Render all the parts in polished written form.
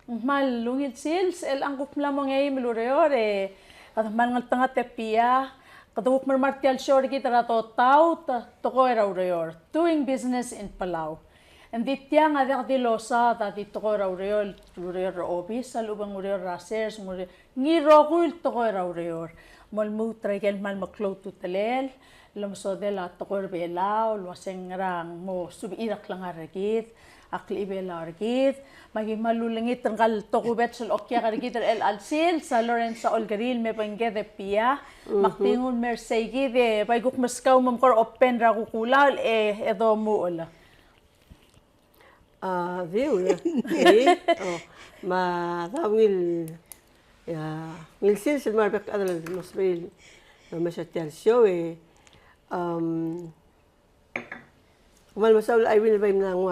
Mal lungil sils el angkuk mla ngay meluriore. Kad mal ngal tanga tepia. Kaduk martial shore kita rato tau toko era urior. Doing business in Palau. And ditya nga di losa ta di toko era urior office alubang urior rasers ngi rokul toko era urior. Mal mutragel mal maklo tutelel. Lomso de la toko belao lo sengrang mo subirak lang aragit. Akli bela argit magi malulangit tanggal tokubet sul okya argit el alsil sa Lorenzo Olgaril me pangede pia maktingun mersegi de bayguk maskaw mamkor open ra kukulal edo muula viu ya ma dawil ya milsil sil marbek adal nosril no mesatial show Kumal masaul ay winabay nang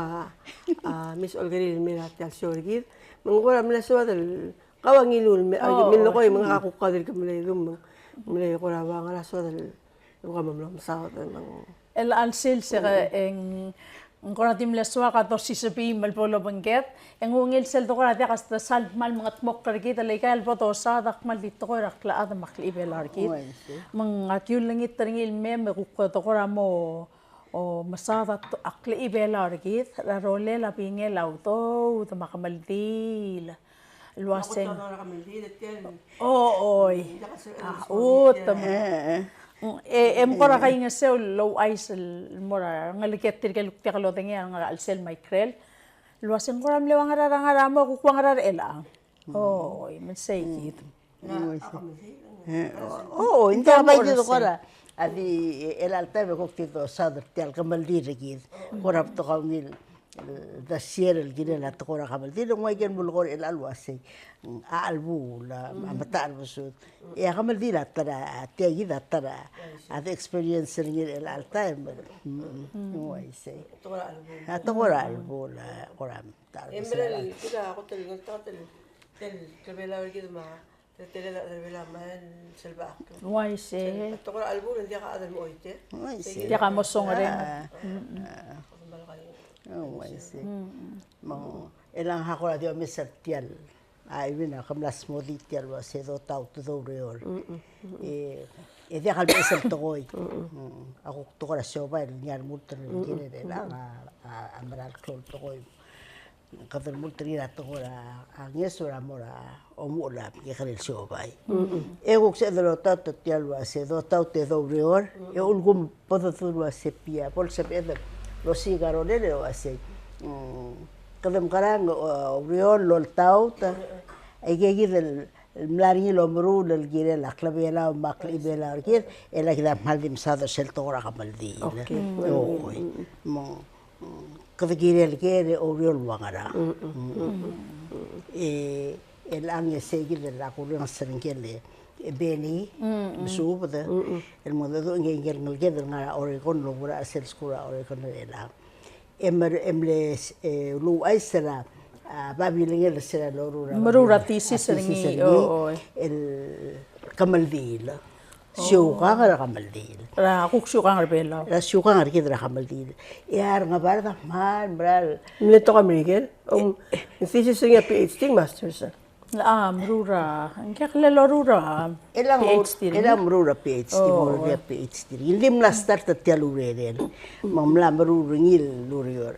Miss Olgaril Miratil Shorgir. Mangura mila so dal kawangilul millo ko mga kakukadir kamilay dum milay ko rawa nga so dal ko mamlam sa mang el alsil sera en ngora dim leswa ka to sisabi mal polo bangket en ungil sel to kora dia kasta sal mal mga tmok kargit legal boto sa dak mal dito ko rakla ad makli belargit mang akyul langit tringil mem ko to kora mo o masada akli ibela argit la role la pinge la auto to makamaldil luasen oy tam kora kay nga sel low ice mora ngaliket tirkel tikalo tengi nga alsel micrel luasen kora mlewang arara mo kukwang arara elang oy mensay kit hindi ba dito kora Adi el altave coktito sadr tel kamaldi regid korap to kamil da sier el gine la to kora kamaldi no ngayen bulgor el alwasi albu la amata albusut ya kamaldi la tara tiagi da tara ad experience el altave no ay say to kora albu la koram tar emel kida hotel tel kabela regid ma Tele la man selva. Why say? Toko album hindi ka adal mo oite. Hindi ka mo songren. Why say? Mo elang hakora dio misatial. Ay wina kamlas mo ditial wa se do tau to do reol. Dia kalbi sel tokoy. Ako to kora soba nyar multan gine de la amral klol tokoy. Kadar multri rato kora angesura mora omula que el sobai ego se de lo tato tialwa se do taute do reor e ulgum podo turwa sepia por se pede lo sigarolele o ase kadam karang reor lo tauta e que del mlari lo mru del gire la clavela makli bela argir e la kida maldim sada sel tora kamaldi mo kada gire el gire o reor wangara el año seguido de la curva serengele beni subda el modelo en el que de Oregon lo va a hacer escuela Oregon de la emles lu aisera babilingel será marura tisi serengi el kamaldil Syuka kamaldil ra syuka bela la syuka ngarki dra kamaldil yar ngabarda mal bral Mlito ka Miguel thesis nga PhD masters Mrura, anche le lorura. Elang mrura PhD, mrura PhD. Ildim la starta tialureden. Mamla mrura ngil lurior.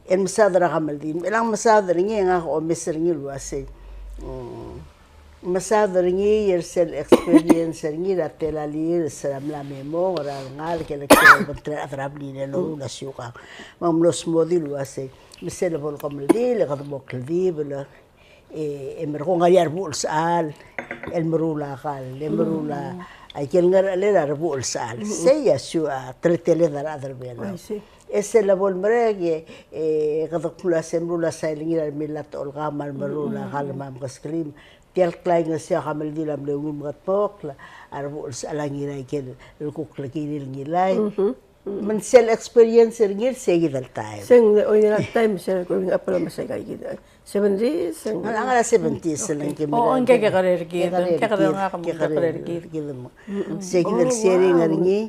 En masadra kamaldin. Elang masadra ngil nga o mister ngil wase. Masadra ngil yersel experience ngil atela lir salam la memora ngal ke le kontra atrabli le lorura syuka. Mamlos modil wase. Misel bol kamaldin le kadmo klvibla. Emerkong ayar bulsal el merula kal el merula ay kel ngar le dar bulsal seya shua tretele dar adar bela ese la bol merege kada kula semrula sailing ir milat olga mal merula kal mam kasklim tel klaing sia kamal dilam le ngum gatpok la ar bulsal ngira kel el kukla kinil ngilay من سيل اكسبيرينس رجيل سيجي التايم سن وين التايم سيل كوين ابل ما سيجي كده 70 سن انا 70 سن كده او انك غير كده كده سيجي السيرين رجي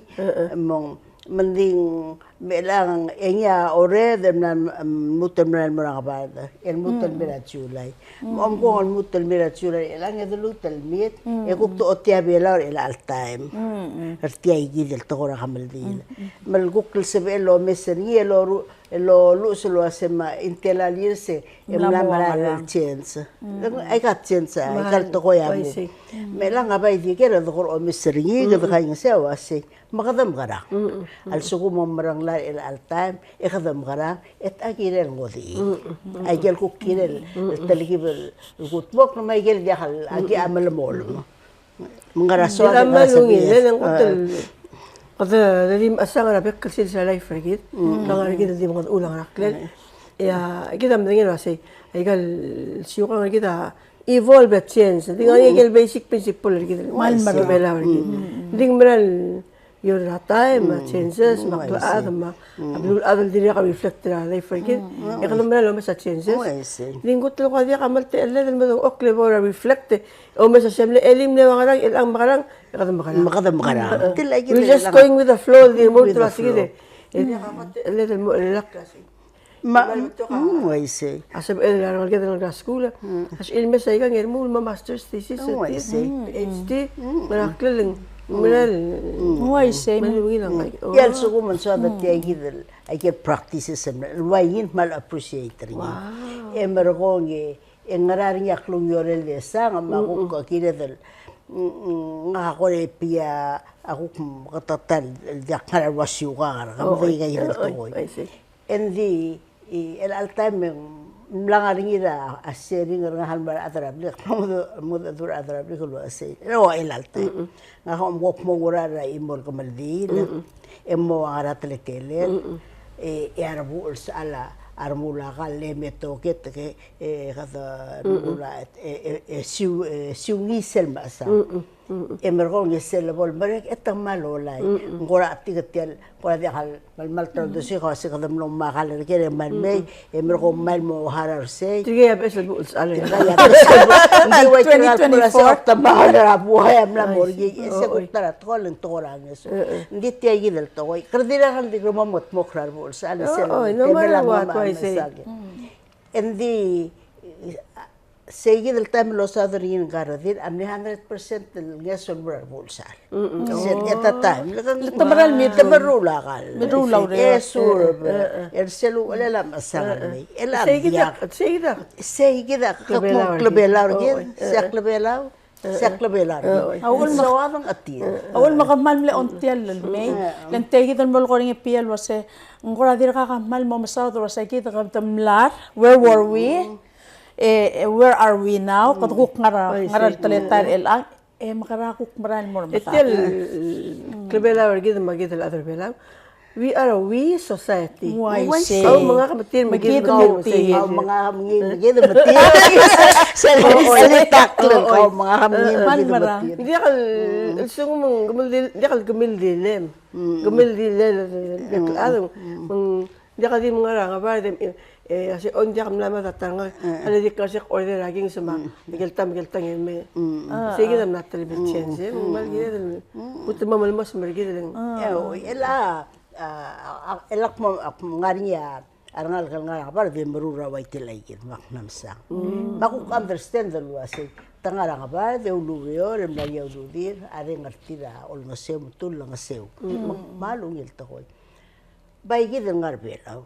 من دين Melang enya ore dem na mutel mera mera bada el mutel mera chulai om ko el mutel mera chulai elang edu lutel mit e kuk to otia bela el al time artia igi del togora hamal dil mal kuk el sebe lo meseri lo lu selo asema intela lirse em la mara chance ai got chance ai kal to ya mu melang abai di kera do o meseri ge do kain se wase makadam gara al sugu momrang la el al time e khadam gara et akirel ngodi ay gel ku kirel taligi bel gut bok no may gel diakal agi amal mol mangara so Dila malungi, lang utal. Kada dalim asang na bekal sila sa life rigid. Nang rigid di mga ulang raklen. Ya, kita mendingin wasi. Ay gal siyukang kita evolve at change. Di nga yung basic principle rigid. Mal marabela rigid. Ding meral your time changes maklaad abdul adal diri ka reflect na life rigid. Ya kada meral mas changes. Ding gutlo ka dia kamal te alle dal madong okle bora reflect. O mas semble elim na makarang ilang makarang makadam gara we're just going with the flow di mo to sige little more relax waise asab la kita ng school as ilme sa ikan mo master's thesis PhD marakleng manal waise yal sugu man so da tiagidel I get practices and wayin mal appreciate ring emergonge engarari yaklung yorel de sang magu ko kiredel nga ko pia aku katatal jakar wasiugar kamay gayel to endi el altam mlangaring ira asering nga halmar adrabli mod adur adrabli ko asay no el altam nga ko mo ngura imol kamaldil emmo aratle kelen arabu ala armula galle metoket ke kada nula siu ngisel masa emergo ngisel bol marek etang malolay ngora atigatel ngora dihal mal tradusi ko sa kada mlo makal kere malmay emergo mal mo harar say tige ya bes bu ala hindi way tira sa tamahal ra buhay amla morgi ese kutara toleng torang eso hindi tiagi del toy kردira hal di gromot mokrar bol sa ala sel endi seguir el time los adrin garadir am 100% el gason bra bolsal esta time tabaral mit tabarula gal midrula esur el selu la masangai el seguida klebela saklebelar awal makamal le ontial may lan tegi dan bol koring piel wase ngora dir ka kamal mo masado wase kita kam tamlar where were we where are we now kaduk ngara taletar elang makarakuk maran mo mata etel klebela gid magid el other bela we are a we society say mga kabatir magid mga magid matir salitak lang mga magid matir hindi kal sung gumildilem adam hindi ka di mga ranga ba kasi on dia kam lama tatanga ala di kasi order aging sama migiltang me sige nam natal bit chance mal gid puto mamalmas margid lang elak mo ngariya arangal kalnga par de merura waitilay maknamsa bakuk understand the wase tangara nga de uluyo rem la yudir are ngartira ol ngaseu mutul ngaseu malung il tokoy baigi de ngarbelaw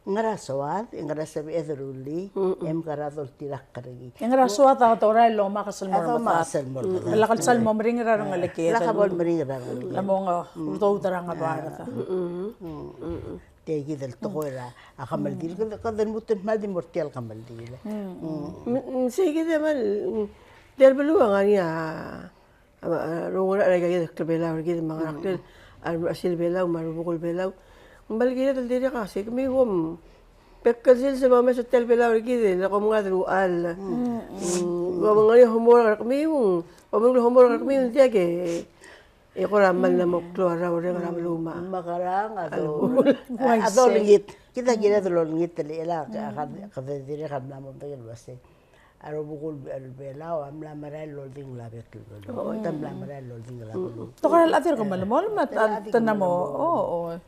ngara sawat ngara sabi edruli em karadol tirak karagi ngara sawat ta oray lo makasal mo lakal sal mo ringra ng alike lakabol ringra lamo nga uto tarang barata tegi del tokoira akamal dil kadan mutun mal di mortial kamal dil sige de mal del beluang ania rongora ay gaya klebela gid mga raktel asil belaw marubukol belaw Balgila del diri kasi kami wom pekkasil sa mama sa hotel belaw gid la ko mga drual mga humor kami wom mga humor kami dia ke ko ramal na mo klora ore ram luma makarang ado lingit kita gila do lingit tele ela ka diri ka na mo tayo wase aro bukul belaw amla maral lolding labet lo tamla maral lolding labet to kanal atir ko malamol mat tanamo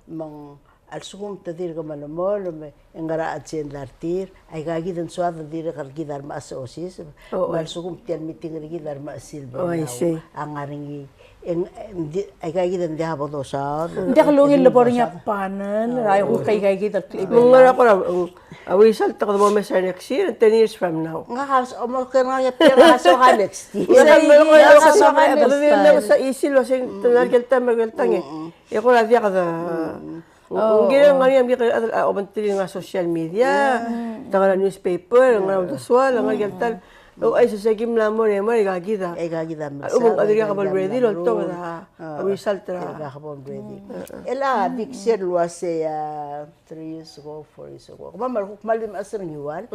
mang al sugum tadir ka manomol ngara atsen lartir ay gagidan suada dir kal gidar ma asosis mal sugum tian meeting gidar ma silba Oh, I see. angaringi ay gagidan dia bodo sa Hindi ka lungin labor niya panel. Ay, ko kay kita clip. Mga ko na, we shall talk about Messiah next year and 10 years from now. nga kas o mo ka nga pera so ka next year Isa mo ko Yes, sa sa mga mga sa isil was yung tunargelta magaltang eh. Iko na dia kada ang gina nga niya mga obantili nga social media, tanga newspaper, nga daswal, nga geltal. O ay sa sagim na mo ne mo gagida. ay gagidan ma Ubong adiri ka bal ready lo to da. Result ra. Gakapon ready. Ela diksir luase 3 years ago, 4 years ago. Kumamar ko malim asar ngiwan.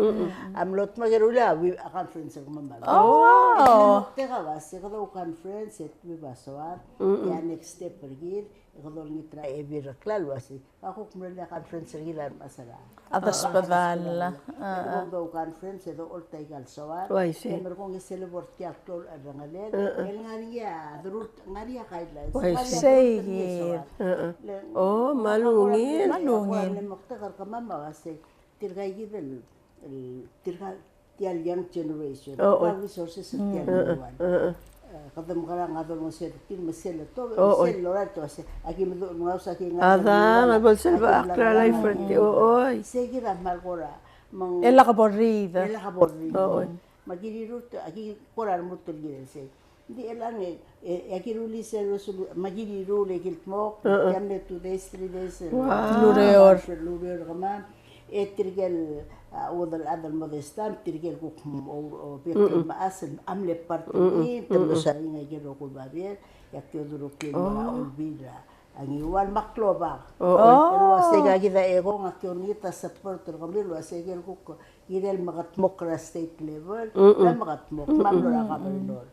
Amlot magerula we a conference ko mamar. Oh, wow. Teka wase ko conference et we basawat. Ya next step pergi. Ko dol ngitra every klal wase. Ako kumrela conference gilan masala. Atas padal. Ko do conference do all taigal sawat. Oh, I see. Mer ko ngi celebrate ti aktol adangalen. El ngariya durut ngariya guidelines. Sige. Oh, malungin. Malungin. Maktakar ka mama kasi tirgay given tirga tial young generation. Resources sa tial yuan. Kadam kara ngadol mo sir tin masel to masel lora to ase aki mo mga sa ki Ada nga bol selva akla life ti oy. sige ra malgora mang Ela ka borrida. ela ka borri magiri rut aki korar mo to gilse di elang aki ruli se magiri rule giltmo yamne 2 days 3 days Lureor. lureor kama tirgel وضع هذا المدرسة ترجع لكم أو بيكتب مقاسم عملة بارتي تمسارين يجروا كل بابير يكتبوا كل مرة أو بيرا أني وال مقلوبة الواسطة كذا إيغون أكيوني تسبورت الغميل الواسطة كوك يريل مغتموك ستيت ليفل لا مغتموك ما بلورا قبل نور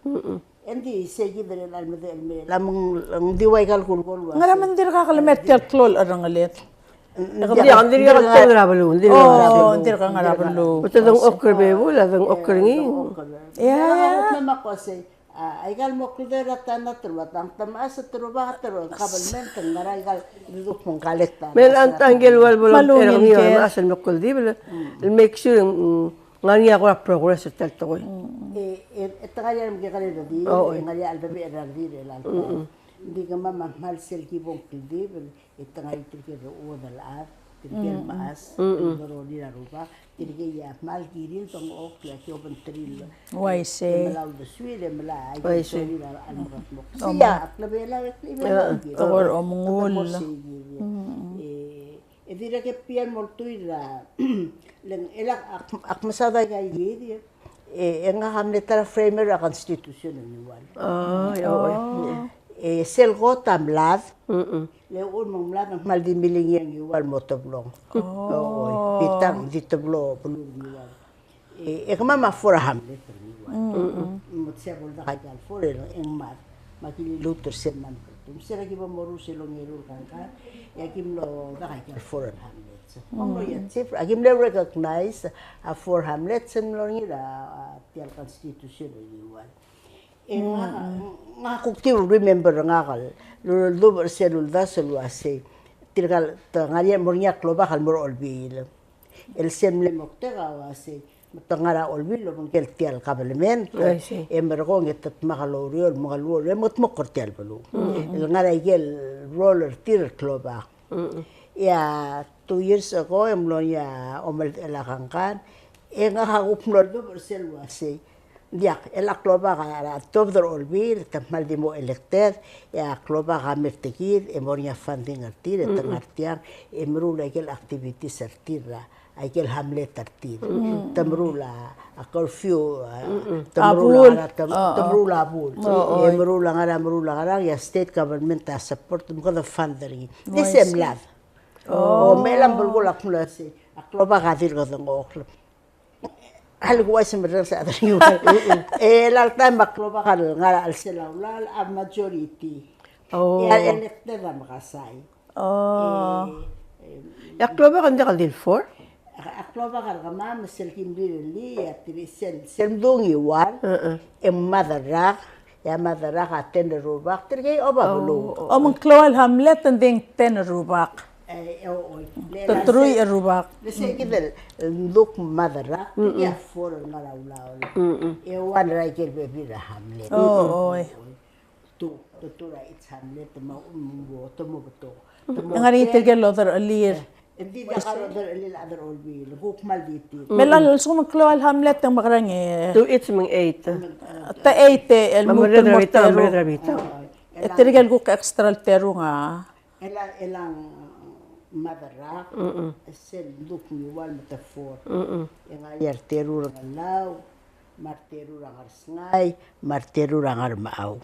عندي سيجي در المدرسة لما ديواي قال كل Nga naman dir ka kalamet tial klol arangalit. Hindi andiri ka tandra balun. Oh, dir ka nga rabalo. Ito dong okra bebo, la dong okra ngi. Yeah. Mama ko say, ay gal mo kudera tana trubat ang tamas trubat tro kabel men tangara gal duduk mong kalekta. Men antangel wal bolon Malungin era ngi kel. asal nokol di bel. Make sure ngani ako progress tel to koy. Tangaya mo kaya di, ngaya albabi era di la. Hindi ka mamahal sel kibong kildi bel itangay tirke ro dal tirke maas ro di la rupa tirke ya mal kiril tong ok la kyo ban tril. Why say? Malaw de suile mala ay sorry la almarat mo. Siya aklabela aklabela. Tawar o mungul. Dira ke pian moltuira leng elak akmasada kay yedi nga hamle tara framer a constitution ni wal. Sel go tamlad. Le un mamlad ng maldimiling yang yuwal motoblong. Pitang ditoblo pulun yuwal. Kama mafura hamle yuwal. Mutsia bulda kajal fure ng mat. Makililutor sen man. Sira kiba moru silong yerul kanka. Yakim lo da kajal fure hamlet. Ongo yan sif. Akim le recognize a for hamlet sen lo ngira tial constitution yuwal. Nga kukti remember nga kal lubar selul da selwase tirgal tangaria mornya kloba kal mor olbil el semle moktega wase tangara olbil lo mongkel tial kabelmen emergo ngetat magaloriol magalol emot mokortial balu el ngara igel roller tir kloba ya 2 years ago emlonya omel elakangkan nga hagup lo selwase Diak, el akloba ka top der olbir, tamal di mo elected, ya akloba ka mertekir, emornya funding artir, tangartiang, emrula ikel activities artira, ikel hamlet artir, tamrula a curfew, tamrula abul, emrula ngara, ya state government ta support mo kada funding. This em lad. O melam bulgul akmula si, akloba ka dir ka dang oklo. Algo ay sumber sa atin yung lalta makloba ka nga al selawlal a majority elected na makasay Yakloba kan ka dil for? Akloba ka ma masel kimbilili at sel dong iwan madarak ya madarak attend rubak tirgay oba bulu O mong klol hamlet and ding ten rubak. Tutruy arubak. Lese kita look mother ra ya for ngara ulaw. Wan ra ker bebi ra Hamlet. Oo, oy. Tu ra it's Hamlet ma umbo to mo to. Ang aritir ke lothar alir. Hindi na karo der lil other all be look mal diti. Melal so magklawal Hamlet ang makarang eh. To it's mang 8. Ta 8 el mutul mortero. Mamrita. Tirgal ko ka extra altero nga. Elang mother ra. Sel look ni wal metafor. Yang ayar terur ngalaw. Marteru rangar sngay, marteru rangar maaw.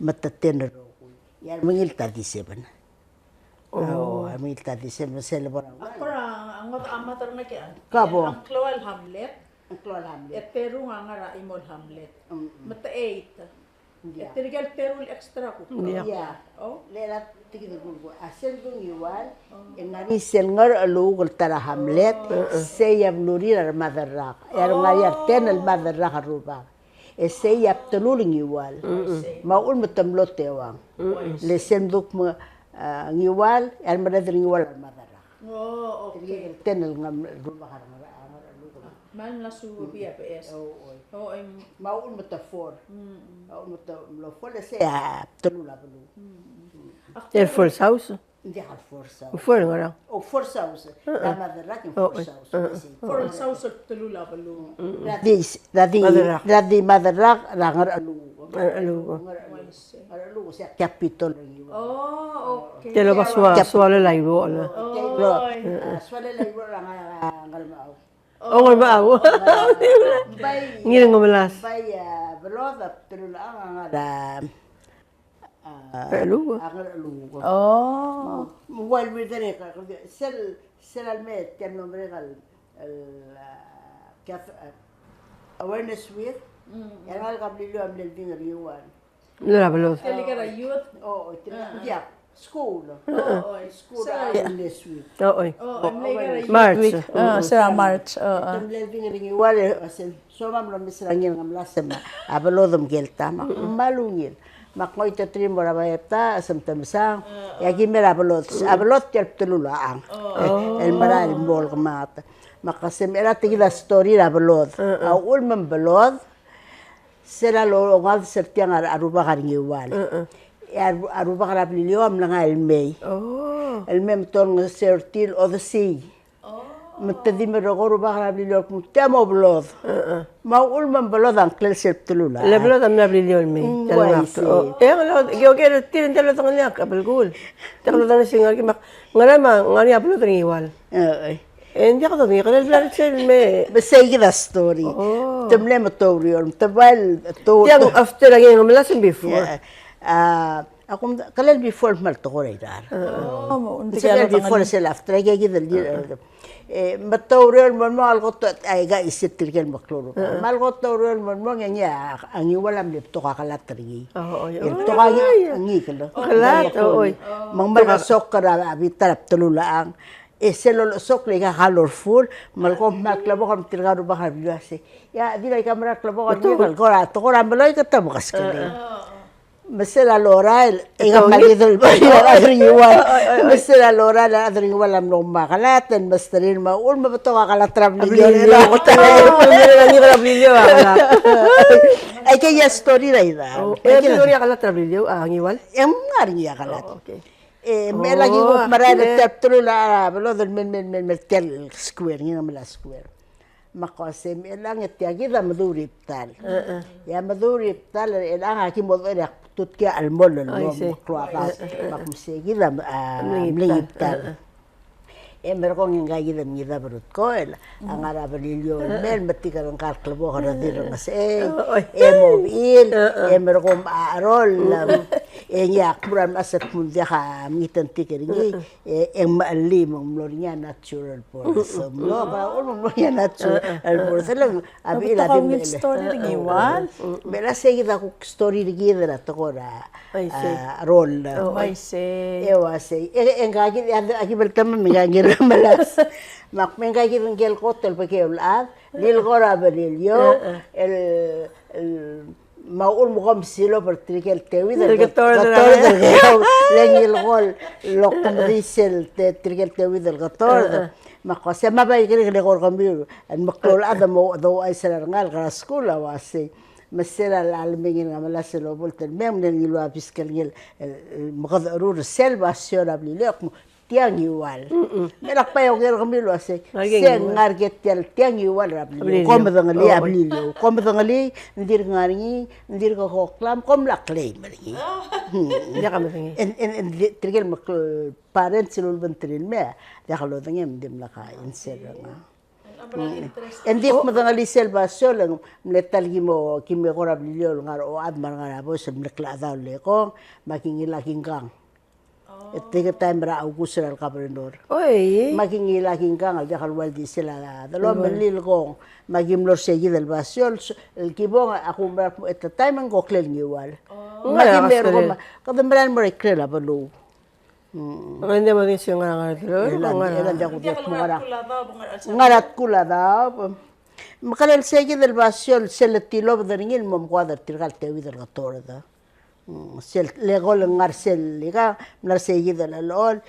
Mataten ro. Yan mangilta di seban. Oh, mangilta di seban sel borang. Ang amatar na kaya. Kabo. Ang klawal Hamlet. Ang klol Hamlet. Et pero nga nga imol Hamlet. Mata 8. Tirgal pero extra ko. Yeah. Oh. Lela tigil ko. Asel kong iwal. Engani sel ngar alu gol tara Hamlet. Seyab nuri ar madarrak. Yar ngayar ten al madarrak ruba. Seyab tululing iwal. Maul matamlot tewang. Lesen duk mo ngiwal. Yar madadring iwal ar madarrak. Oh, okay. Ten al ngam ruba kar Man la su biya PS. Oh, I'm maul metafor. Maul metafor seyab tulula bulu. Air Force House. Hindi ka forsa. For nga. O forsa usa. Lama darat yung forsa usa. for sauce tulula balu. Radi madarak rangar alu. Alugo. Alu siya capitol. Oh, okay. Telo baswa swalo laibo ala. Swala lang yung rangar maaw. Oh, nga maaw. Bay Ngiling ngumalas. bay beloda tulula ang nga Alugo. angar alu. Oh. While we're there, sel almet kan nombre al awareness with yang al kablilo am del dinner yuan. Nalabalos. Kali ka ra youth. Oh, yeah, school. Oh, School awareness with. Oo. Oh, I'm like a March. Sira March. Tam del dinner yuan asel so mam lo misrangin ngam lasema abalodom gelta malungil. Makmoy to trim bora bayta asam tamsang yagi mera abalot tel tululaang el mara el bol kamata makasem era tigila story abalot aul man balot sera lo ngal sertiang aruba karingiwan aruba karabilio am langa el mei el mem ton sertil of the sea متدي من رغور بحر بليلوك متامو بلوض ما أقول من بلوض عن كل سبت لولا لا بلوض أمنا بليليون مي إيه لا جو كده تير أنت لا تغنيك قبل قول تغلط أنا سينغار كم غير ما غني أبلوض ريوال إنت قصدك غير البلاد شيء ما بس هي كذا ستوري تملي متوريون تبال تو تيجي أفتر أجين غم لازم بيفور أقوم كلل بيفور مالت غوري دار كلل بيفور سل أفتر أجي كذا متوريون من ما الغط أيجا يستر كل مكلورو ما الغط توريون من ما يعني أني ولا ملبتوها كلا تري ملبتوها أني كلا كلا ممبر سكر أبي ترى تلولا selo sok lega colorful malkom maklabo kam tirgaro bakal biasa ya di lagi kamera klabo kan dia kora to kora meloy ketemu kaskali mesela loral ega malidol adriwan mesela loral adriwan lam lomba kalatan masterin ma ul mabeto kala travelio ko tayo ni travelio ay kaya story ra ida story kala travelio ang iwal ngari ya kalat me lagi ko marana taptro la belo del men tel square ni ngam la square makose me lang etiagi da maduri tal ya maduri tal elang aki mo era tutkia al mol no kloaka makumsegi da mling tal mergo ngai da mi da brut ko el angara belilio mel metika ng karklabo hara dir mas mobil mergo arol yak buran asat mundia ha mitan tikeringi mali mlornya natural force lo ba mlornya natural force lang abi ila din story ringi wan bela segi da story ringi da tokora rol I say ewa say engagi aki bertama mengagi malas mak mengagi ngel kotel pakai ulad lil gora belilio el maul mo kom silo per trigel tewi Del del gator de la gator del geo lengil gol lo kom diesel te trigel tewi del gator ma cosa ma bai gre gre gor kami en maklol ada mo do ay sala ngal kara school awasi مثلا العالمين عملها سلو قلت المهم نلو بيسكل مقدرور السلبة السيرة بليلكم tiang igual. Mira pa yo quiero comer así. Se ngarget tiang igual rabli. Como dangali ablilo. Como dangali ndir ngari ndir ko hoklam kom la clay mari. Ya kami singi. En trigel mak parents sulul bentrin me. Ya kalau dangem dim la ka insera nga. En dik mo dangali selva solang mletal gimo kimi ko rabli ngar o ad mar ngara bo sem lekla daw le ko makingila kingkang. Tiga time ra August al Cabrindor. Oye. Makingila kingkang al jakal waldi sila. Dalo melil kong magimlor segi del basol el kibong ako at the time ang koklel ngiwal. Magimler ko kadamran mo rekrela balu. Hindi mo din siya nga Elan jako dik ngarat kula daw. Makalel segi del basol seletilo badaringil mom kwadar tirgal tewi del gator da. sel legol ngarsel liga narsegi del alol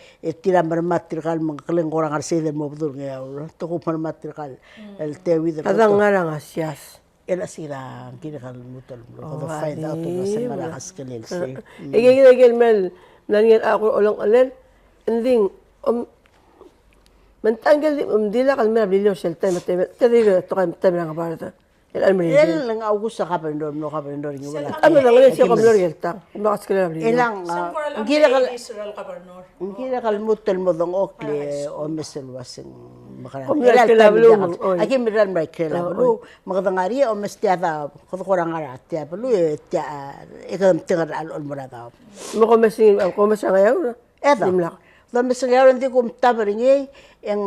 tira marmatirgal mangklen gorang ngarsel del mobdur ngau to ko marmatirgal el tewi del kadang ngarang asyas ela sira kira kal mutal ko do find out to sa mala haskelel se igigil mel nangen ako olong alen ending mentanggal dila kal mel bilyo sel time tadiga to kam time nga barata el lang August sa Cabrindor no Cabrindor ngi wala ano lang ulit siya kamlor yelta bakas kala bilyo elang kira kal mutal mo dong okle o mesel wasing makara aki miran mai kela blu magadangari o mestiada ko korang ara tia blu tia ekam tingar al murada mo ko mesing ngayon dimlak do mesing ngayon di ko tabaringi yang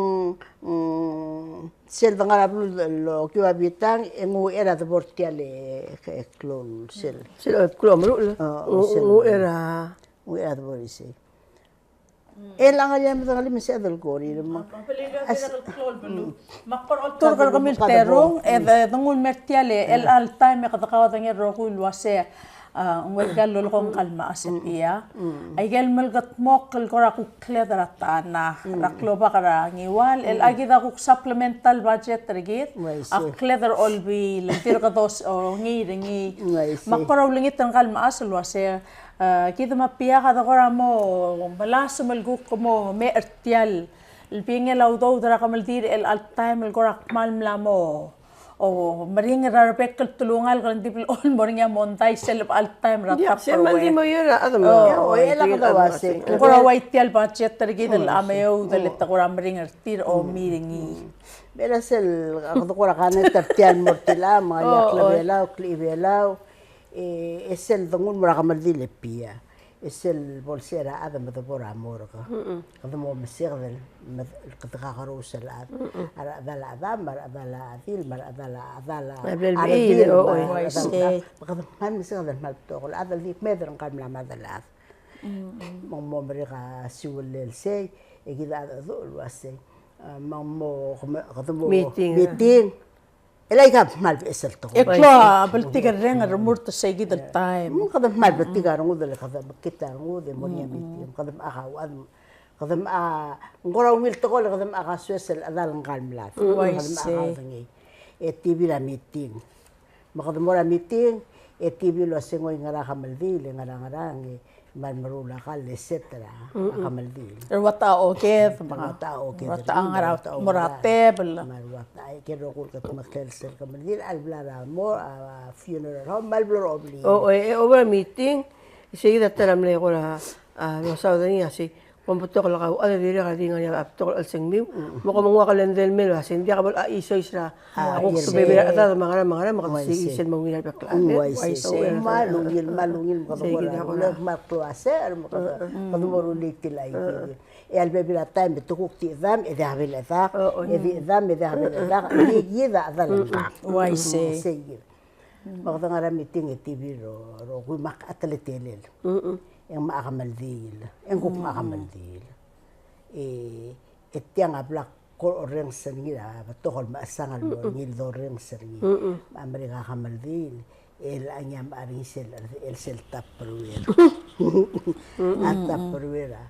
sel dangara blu lo kiwa bitang engu era de bortiale klol sel klol mru era de borisi elang aja metangali mesi adal gori Tur kami terung dungul mertiale el alta me katakawa tangi rokul wase ngwegal lol kong kalma asipia ay gel melgat mokal kora kukle daratana raklo ba kara ngiwal el agida kuk supplemental budget regit akleather olbi lentir ka dos o ngi makora ulingit ang kalma asal wase kita mapia kada kora mo malas malguk mo me ertial البينغ لو دو درا كمل دير التايم الكورا مال ملامو او مرينغ راربك التلونغال غندي بالأول مرينغ مونتاي سلب التايم راتاب سيما دي ميورا أدم ويلا كده واسي الكورا وايتيال باتشيت ترجيد الأميو دل التقورا مرينغ رتير او ميرينغي بلاسل الكورا كانت ترتيال مرتلا ما يقلبيلاو كليبيلاو اسل دغون مرغمل دي لبيا السل بولسيرا هذا مذبور عمورك هذا مو مسيغل القطقة غروس الآن هذا العذاب مر هذا العذيل مر هذا العذيل هذا ما مسيغل ما بتقول هذا اللي ما يدري قال من هذا العذاب مو مريقة سوى الليل سي يجي هذا ذو الواسي مو ميتين إلايكا مال بيسل تقول إكلا بالتجرين الرمورت السيد التايم قدم مال بالتجار نقول اللي قدم كتار نقول مونيا ميتين قدم أخا وأدم قدم نقول وميل تقول قدم أخا سويس الأذان نقال ملات قدم أخا ذني التيبي لا ميتين ما قدم ورا ميتين التيبي لو سينغوي نغرا خمل ذي نغرا مرمرولا قال السترة خمل ذي الوطا أوكي وطا مرتب الوطا كده أقول كده مختل سر خمل ذي البلا مو funeral هم البلا أبلي أو ميتين سيدة ترى من يقولها الوساودانية سي ومبتوق لقاه أنا ديري غادي غادي أبتوق السنميو مقام واقع لندل ميل وحسين دي قبل إيسو يسرا أقول بيبي أثار مغرب ما يصير موين البكل مالونيل مقدم ما كلاسير مقدم مرولي تلاقي البيبي لا تايم بتوقف تيزام إذا عمل إذا إذا يجي إذا وايسي مقدم على ميتين تبي رو ما أتلتيلل yang maamal dil, yang kung maamal dil, yang ablak ko orang seringi lah, betul maasangal lo ngil do orang seringi, Amerika kamal dil, el anyam aring sel Tupperware. At Tupperware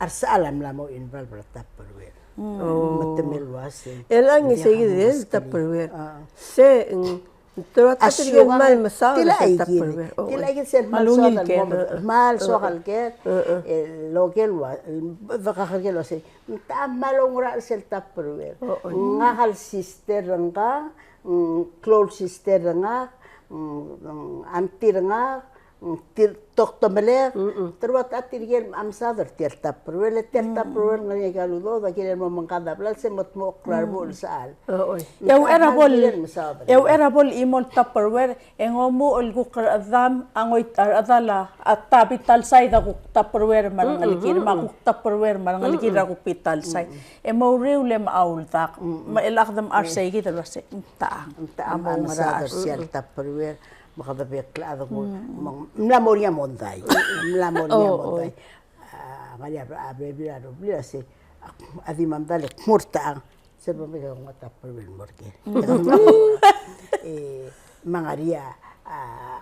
arsa alam la mo involve Tupperware. Matemel was. El año seguido es Tupperware. Se pero tatil mal masao sa Tupperware. Tila igin sen mal sokal ke local wa bakakal wa se ta malong ra sel Tupperware. Ngahal sister nga close sister nga antir nga Dokter Meler, terus atir gel amsadar tiarta perwele ngani galudo da kiren mamangkada bla se mot mo klar bol sal. Eu era bol imol Tupperware engomu ulgukar adam angoy adala at tabital say da guk Tupperware marang alikir ma guk Tupperware marang alikir da guk pital say. Emo reule ma aultak ma elakdam arsay kita rase taang amsadar sial Tupperware. Makadabek la ako mlamoria monday Maria abebira doblia se adi mandale murta se bombe ko mata per el morgue mangaria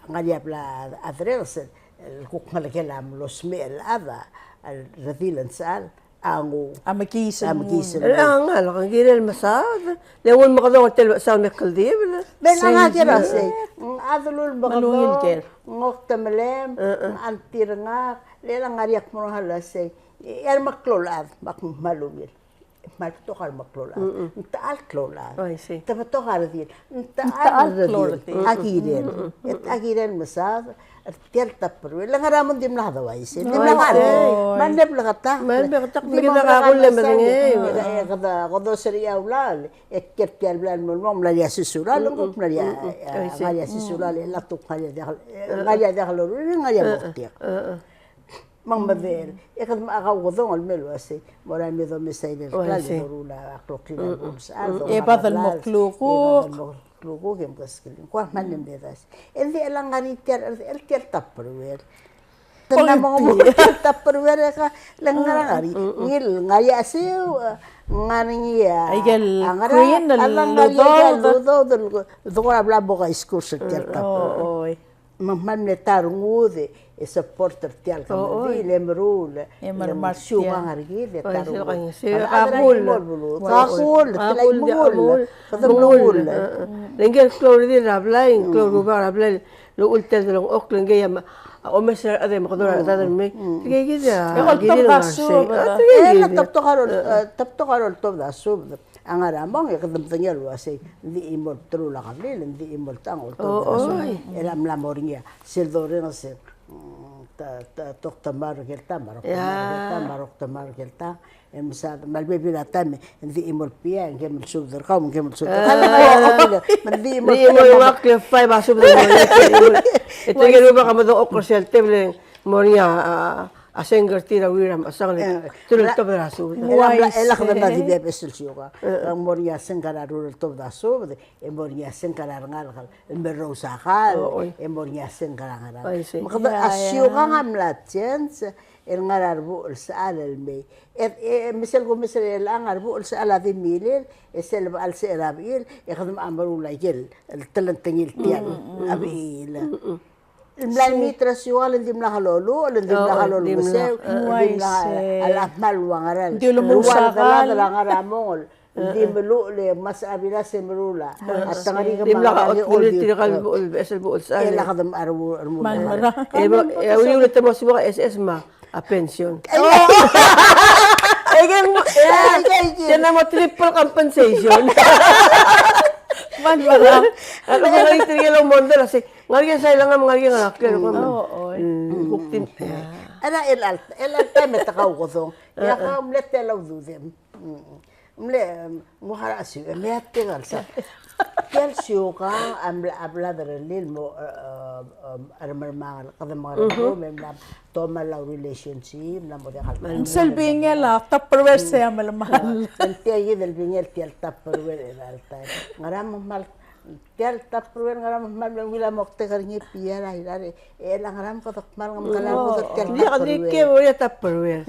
ngaria bla adrelse el kukmal kelam los mel ada al radilan sal angu amakisa ang ang gilel masad lewon makado hotel sa mekaldi bla ben nga kira se adulul bagdo ngokta melem antir nga lelang ngariak mo hala se yar maklolad mak malumil maltokar maklolad taal klolad tabatokar din taal klolad akiren masad tiel Tupperware lang haramon dim la hadawa ise dim la man deb la kata kita ka kulle madenge kada kodo seria ulal ekket tiel blan mo la ya sisura lo ko la ya sisura la tuk ngaya dakhlo ngaya moktiak mang madel ekad ma ka kodo al melo ase mora me do me sai del klal borula aklokila sa e badal mokluko Lugu game kaskilin. Kuah manem deras. El dia lang ngani el tiar Tupperware. Tena mo Tupperware ka lang ngari. Ngil ngaya siu ngani ya. Igel Korean ludo do habla boca excurso tiar Tupperware. Mamman ne tarungude e supporter tial kamdi lemrul marsyuga ngargi de tarungude. Kakul tlay mul. Kadamul. Lengel kloridi rablain kloruba rablain lo ultel lo oklen gaya o meser ade makadora dadan me gida tapto karol to da sub ang aramang kadam tanyal wase di imol trula kablil di imol tangol to elam la moringa seldore no se Dokter Margelta مساعد ما البيبي لا تامي ندي إمور بيا نكمل شوف ذرقاو نكمل شوف ندي إمور واقف فاي مع شوف ذرقاو تيجي بقى مدو أقرأ شلتبل موريا عشان قرتينا ويرم أصلا تقول الطب ده سوق لا خدنا دي بيب السلسيوكا موريا سنكرا رول الطب ده سوق موريا سنكرا رنال المروسا خال موريا سنكرا رنال مخدر السيوكا عملت جنس الغرار بو السؤال المي مثل الانغار بو السؤال هذه ميلين السلب السيرابيل يخدم امرو لا يجل التلنتنيل تيال ابيل الميترا سيوال اللي ملهلولو اللي ملهلولو مساو الاحمال وانغرال ديلو شغال الانغار مول دي ملو لمسابيلا سمرولا التغريق ما تلقى الاسل بو السؤال لا خدم ارمو يا ولي تمسبق اس ما a pension. Tiyan mo triple compensation. Man ba? Ako nga tingin lang mo dala si ngariyan sa ilang ngariyan nga kaya ko. Buktin. Ana el tema takaw ko so. Ya ka umlet telaw dudem. Muhara asi mete galsa. Kel syuka habla del lilmo armarmangal kadamaro memlam toma la relationship na mo dekal Selbinge la Tupperware siya malmahal. Antiya del bingel tiel Tupperware alta. Ngaram mal tiel Tupperware ngaram mal wila mokte karngi piara irare elang ngaram ko mal ngam kala ko tiel Tupperware. Dia kan ke wo ya Tupperware.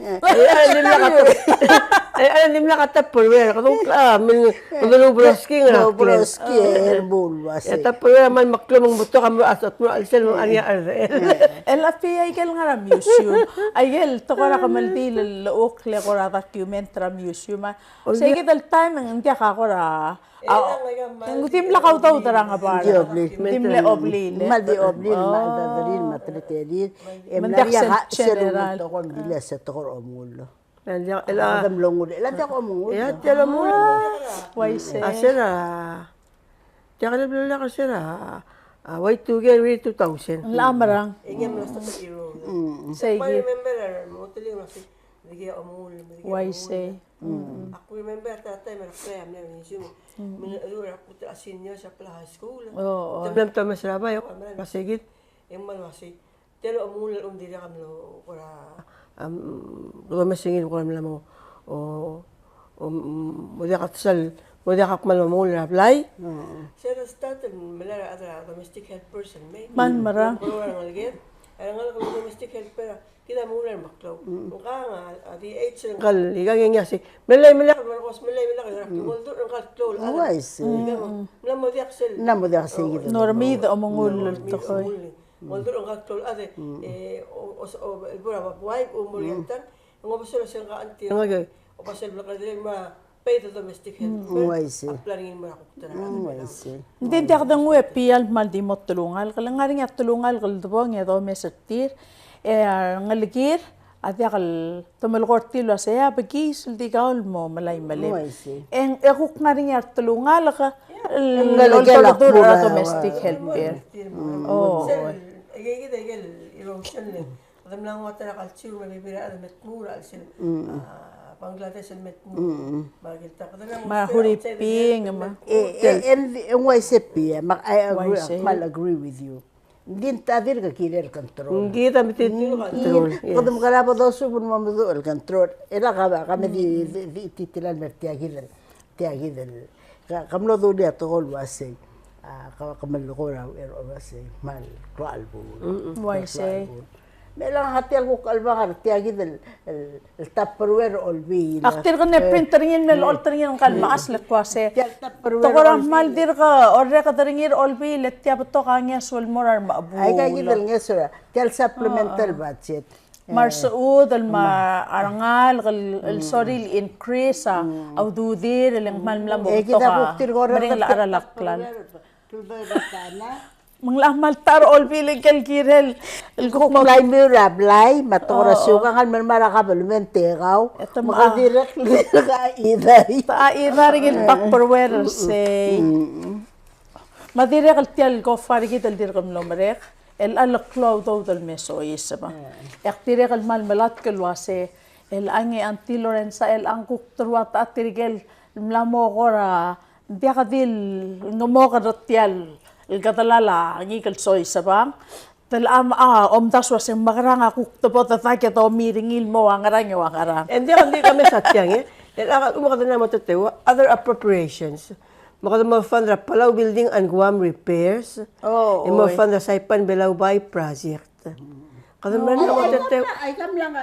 Ay lim la ka Ay, alam din na Tupperware. Katong min broski nga. Broski, airball was. Tupperware man maklo mong buto kamo asot mo alsel mo anya arel. El api ay kel nga museum. Ay gel to kora kamaldi look le kora documentary museum. Sige dal time ang hindi ka kora. Ang tim lakaw daw dara nga ba? Tim le oblile. Maldi oblile, madadalil, matretelil. Emlaria general to kon dile sa to kon omulo. Adam longul. Elan ta ko omulo. Ya tela mo. Why say? Asera. Tiyak na bila ka sira. Why to get ready 2000. Ang lamarang. Ingem na sa iro. Sige. Remember mo tuling na si Diga omul. Why say? Ako remember tatay man kaya amna museum. Min ura puti asinyo sa high school. Oo. Tablam ta masraba yo. Masigit. Yung man wasi. Telo omul diri kam lo ora lo masingin ko lang mo. Mo dia katsal. Mo dia kak mal mo apply. Sir start melara adra domestic help person may. Man mara. Ang domestic helper kita muna maklaw. Mukha nga, di age ng kal, igang nga si, malay ka, muldo ng kalklol. Wais. Namo di aksel. Namo di aksel. Normida omongul to ko. Muldo ng kalklol, ade, ibura mapuhay, umurientan, ang obasyon siyang kaanti. O pasel blaka din pay the domestic helper. Wais. Planning mo ako kutana. Wais. Hindi ako dang pial mal di mo tulungal. Kala nga rin tulungal kaldo nga do mesertir. Ngaligir at yakal tumalkortilo saya bagi sulti kaul mo malay. En ako nga rin tulungal ka oltoldur domestic helper. Oh. Egel erosion le. Adam lang wata culture mabibira ada metmura sila. Bangladesh and metmura. Bagilta kada na mahuriping ma. And why sepi? I agree with you. Din tadir ka kiler control. Kita mititilo control. Kadum kala pa daw subun mo el control. Ela kami di titilan mertia gidel. Tia gidel. Kamlo do dia to all wase. Kamal ko raw wase mal ko albo. Why say? Melang hatial ko kalbangar tia gidel el Tupperware olbi. Aktir ka na printer ngin mel alter ngin kan maas lekwase. Tokora mal dir ka orre ka daringir olbi letya to kanya sul morar maabu. Ay ka gidel ngesura. Tel supplemental budget. Marsuud al arangal el sorry increase au dudir el malmlam to ka. Maring la aralaklan. Manglamal tar olbi legal kirel el Kung lay mo rablay, matora suka kan man marakabal tekaw. Makadirek ka iday. Ira rin Tupperware say. Madirek al tial ko farigit al dirkam lomarek. El alaklaw daw dal meso isa ba. Yaktirek al malmalat kalwase. El angi anti Lorenza el angkuk terwat at tirigel mlamo kora. Dia kadil ngamo kadatial. El katalala ngi kalsoy sa bang. Talam omdas was yung makaranga kuk tapos tatake to miringil mo ang arang. Hindi kami satyang eh. Umakata na matutewa, other appropriations. Makata mo fund Palau Building and Guam repairs. Mo fund Saipan Belau Bay project. Kada man na matutewa. Ay kam lang.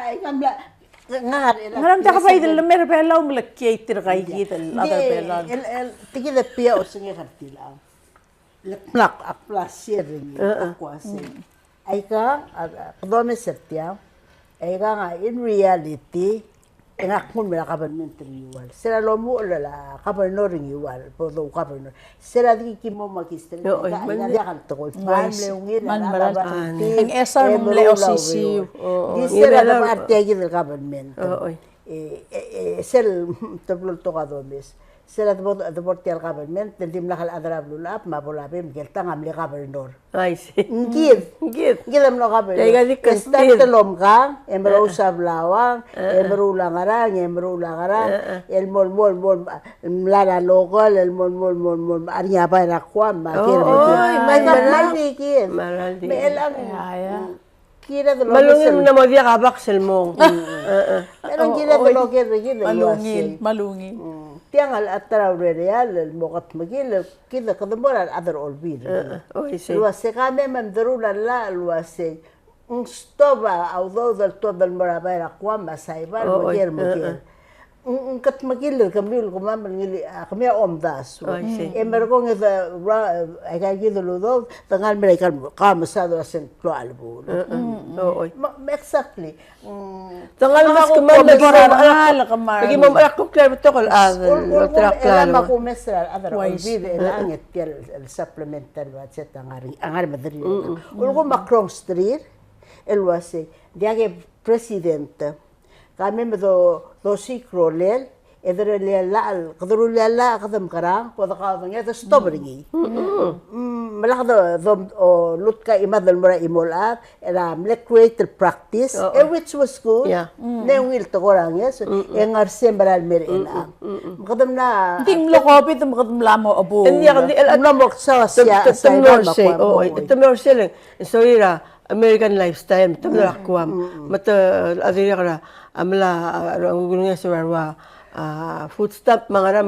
Ngaram ta ka pa idil mer belaw mulakay tirkay gital other belaw. Tigi da pia o singe kartila. Plak aklas sharing akwase. Ay ka kadome setya. Ay ka nga in reality engakmun mela government riwal. Sera lomu la governor riwal, podo governor. Sera di kimo makistel. Ina dia kan to. Mam leungir la Ang esar mle OCC. Di sera la parte del government. Sel tablol to kadomes. Sila the portial government, nandim lakal adrab lulap, mapulapim, gelta ngamli governor. Ay, si. Ngid am no governor. Start telom ka, emro sa blawang, emro langarang, el mol, mlara local, el mol, arnya pa rakwam, makir. May maraldikin. May elang. Kira de malungin na mo dia kabaksel mo. Meron kira de lo que Malungin. Tiang al atraw real el mokat magil kida kadamora other all bir. Luase kame man darula la luase un stoba au do del todo el morabera kwam masaiba magir. kat magil kami kumaman ngili kami omdas. see. Mergo ng ay kay gido ludo tangal mere kan masado asen klo albo. Oo. Exactly. Tangal mas Ako, kuman Kamar, Kamar. Bagi mo alak ko klaro to kol Ulgum klaro. ma ko mesra adar olbide ang el supplemental wa ceta ngari madri. Ulgum ma Krong Street el wase diage presidente kami do sikro lel edre la qadru la qadam karang po da qadang ya stobringi malak do lut ka imadal mara imolat era creative practice which was good ne will to korang yes engar sembral mer ila qadam na Hindi mo kopi ito makadamlamo abo. Hindi ako namok sa siya sa Tamor siya lang. So ira American lifestyle tamor akwam. Mata adiri kara amla ang gulungan sa warwa food stamp mangara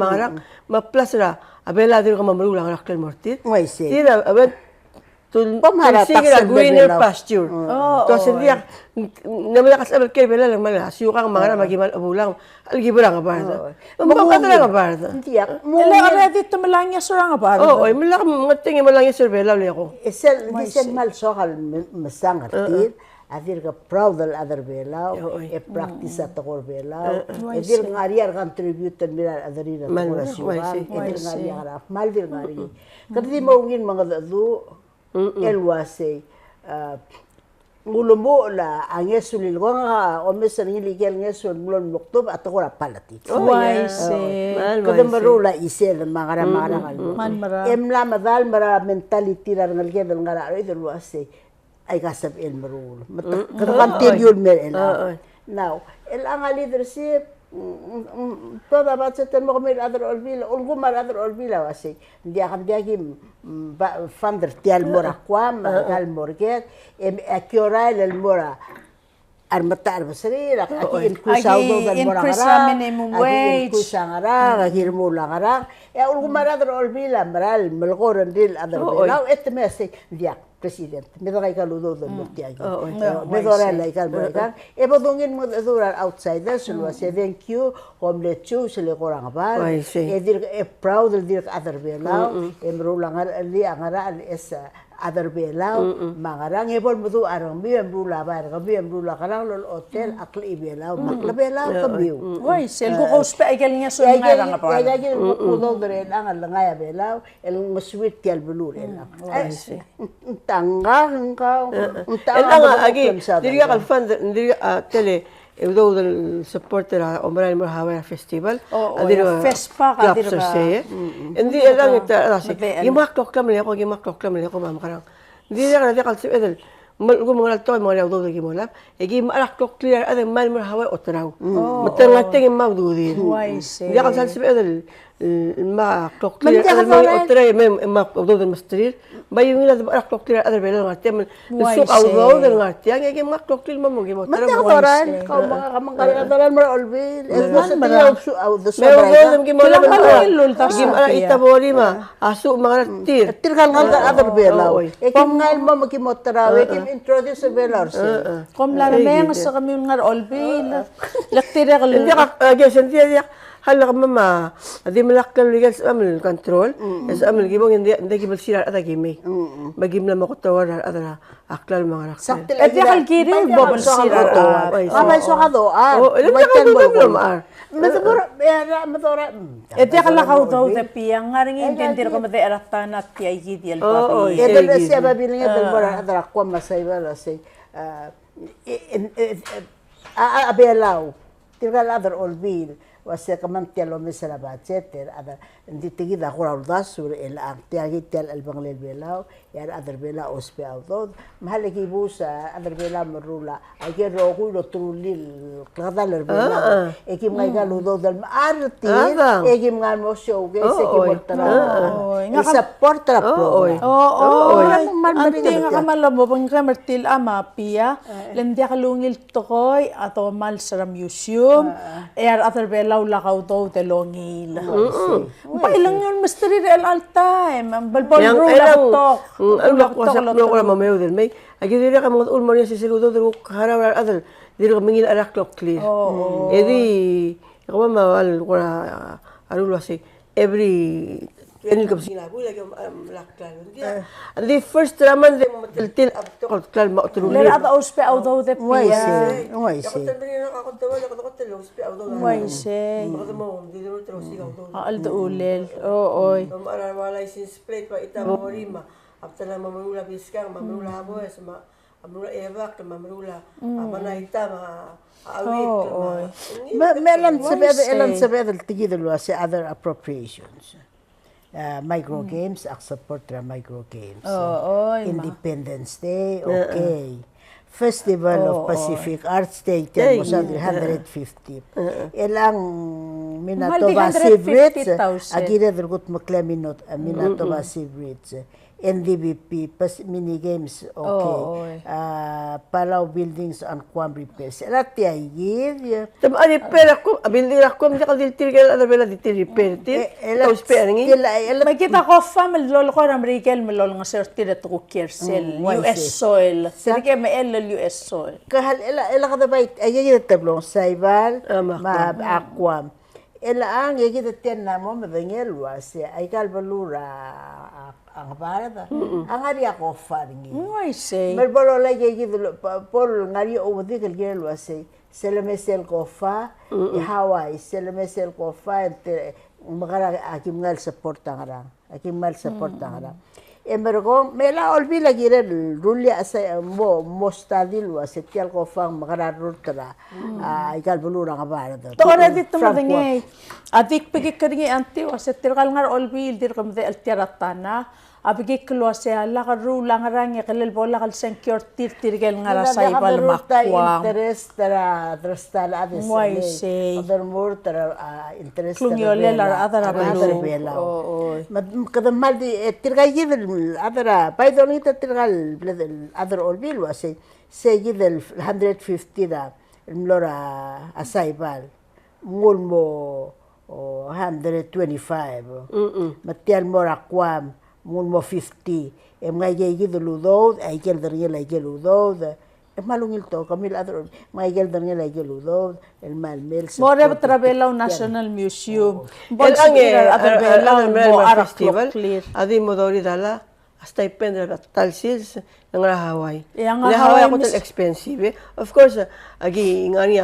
ma-plus ra abela adiri ka mamrulang rakkel mortit. Wai se. Tira abet Pamhara Sige greener taksan pasture. To sindiak namala kas abel kay bela lang mala siyukang mangara magimal abulang algibrang abarda. Mabaka talaga abarda. Tiyak Ela already ito malangya surang aba. Oo, malaki ngating mo lang yung survela li ako. Disen mal sokal masang artil, adir ka proud al other belaw, practice at akor belaw, edir ngariar contributed nila adarina tukura siwang, edir ngariar araf, mal dir ngari. Kasi mo ngin mga dadu, elwase, ngulumo la ang yesulil ko nga omesan ngiligel ngesul mulon muktob at akor apalati. Why say? Kada marula isel mangara Man mara. Emla madal mara mentality rar ngalge dal ngara ro idul wase ay kasab el marul. Kada continue mer el. Now, el ang leadership toda batsetan mo kami other olvila ulgumar other olvila wase dia kan dia kim fander tial mora kwam gal morget akioral el mora armatar basri rak aki inkusaw do gal mora ngara minimum wage inkusa ngara gir mula ngara ya ulgumar other olvila maral melgoran dil other belaw etmese dia president medora ikaludo do tiagi medora la ikalboikan ebodungin mo durar outsiders lo se thank you homle chu sele korang ba edir proud dir other belaw emrulangar ali angara es other belaw mangarang ebol mudu arang miem rula bar miem rula karang lol hotel akli belaw makla belaw kabiu Why sel ko kuspe ay galing niya surang nga nga pa. ay gagil kudo dire ang langaya belaw el maswit tial belur el tangga engkau Nga agi diri ka fan diri tele do del supporter Omral Morhawa Festival adiri Fespa ka adiri ka. Hindi lang ita kasi gimak tok kami ako mam karang. Diri ka diri kalsip edel mga to mga do do gimolap egi malak tok clear ada mal Morhawa otraw. Matangating mawdudin. Why say? Diri ka kalsip edel ma tok clear ada mga otraw ma do del mastrir bayung ila malak tok clear ada bela ngatem suk awdo del ngati ang egi mak tok clear mo gimo Matakoran, kau mga kamangkalian mo olbil. Sa tiyaw su the so Meron gimo Kilang kalilul tas gim ala itabori ma asu mga tir. Tirkan hal ka other belaw. Ekim ngal mo magimotraw, ekim introduce sa belaw. Kom la may sa kami nga olbil. Laktira ka Hindi ka agent dia hala ka mama adi malak ka legal sa amil control sa amil gibong hindi gibol sila at gimi magim na mo ko tawar at aklal mga raksa At yakal kiri bobol sira. Amay so ka do. ilan ka mo ma Madora. Et yakal lakaw daw da piyang nga rin intendir ko mati aratan at tiyay gidi alpapi. Edel siya babiling edel mora adra kwa masay wala say abelaw. Tirgal other olbil. Wase kamantial o misala budgeter ada hindi tigida kuraw dasur el tiagi tel el banglel belaw yar other bela ospe auto mahaliki busa other bela marula ay ke rogu lo trulil kadaler bela ekim ngay galudo dal arti ekim ngan mo show ke se ki portara isa portara pro Anti nga kamalabo pang kamartil ama piya lendia kalungil tokoy ato mal sa museum er other bela lakaw daw telongil. Pailang yun masteri real all time. Ang balbol bro laptok. Ang wasak mo ko mamayo din may agi diri ka mga ulmo niya sisiludo diri haraw adal diri ka mingil arak clear. Edi Kaya mawal ko na arulo si every Yan yung sinabi, lagi malaklan. And the first raman, they matiltil up to kalklan mautululi. Lera ata uspe audo de Why pia. say? Why Ako say? tabi na nakakontawa, ako talo, spi auto na. Why say? Baka mo, di naman talo sigaw to. Aldo ulel. Oy. Mara license plate pa ita mo rima. Apta na mamarula biskang, mamarula habos, mamarula evak, mamarula manaita, awit. Melan sabi tigidol si other appropriations. Micro games, ak support ra micro games. Oy. Independence Day, okay. Festival of Pacific Arts Day, 150. Ilang Minatoba Sivrits, agire درقت مكلمينوت Minatoba Sivrits. NDBP, mini games, okay. Palau buildings and Quam repairs. Elat yayir. Tam ani pera ko, abindi ra ko, misa kalil tirgal ada bela di repair tir. Taus peringi. May kita ko family lolo ko Amerikel me lolo nga serti de to kersel US soil. Sige me el US soil. Kahal ela kada bait ayir tablong saibal ma Aquam. Ela ang yagid ten na mo mabengel was ay kalbalura ang parada. Ang ari ako faringi. Why say? Merbolo la yagid pol ngari o di gel was selemesel ko fa i Hawaii selemesel ko fa magara akim ngal support tangara. Akim mal support tangara. Emergo mela olbi lagi re rulia asa mo mostadil was tial ko fa magara rutra ay kalbalura ang parada. To ora dito mo dingay. Adik pigi kringi anti was tirgal ngar olbi dir kam de altiratana. Abigi klo sa la ru lang rang kelel bola kal secure tirgal ngara sa ibal makwa. Interest tara trastal adis. Why say? Other more tara interest. Klunyole la adara bela. Kada maldi tirgal yidel adara paidonita tirgal other olbil was say yidel 150 da mlora asaibal. Mulmo 125. Matial morakwam. Mo 50 mga gigid ludod ay gel der ay gel ludod malungil to kamil other mga gel der ay gel ludod el mal mel more Trabelaw National Museum El ang mo festival adi mo dori dala hasta ipendra tal sils ng Hawaii. Hawaii ako tal expensive. Of course agi ingani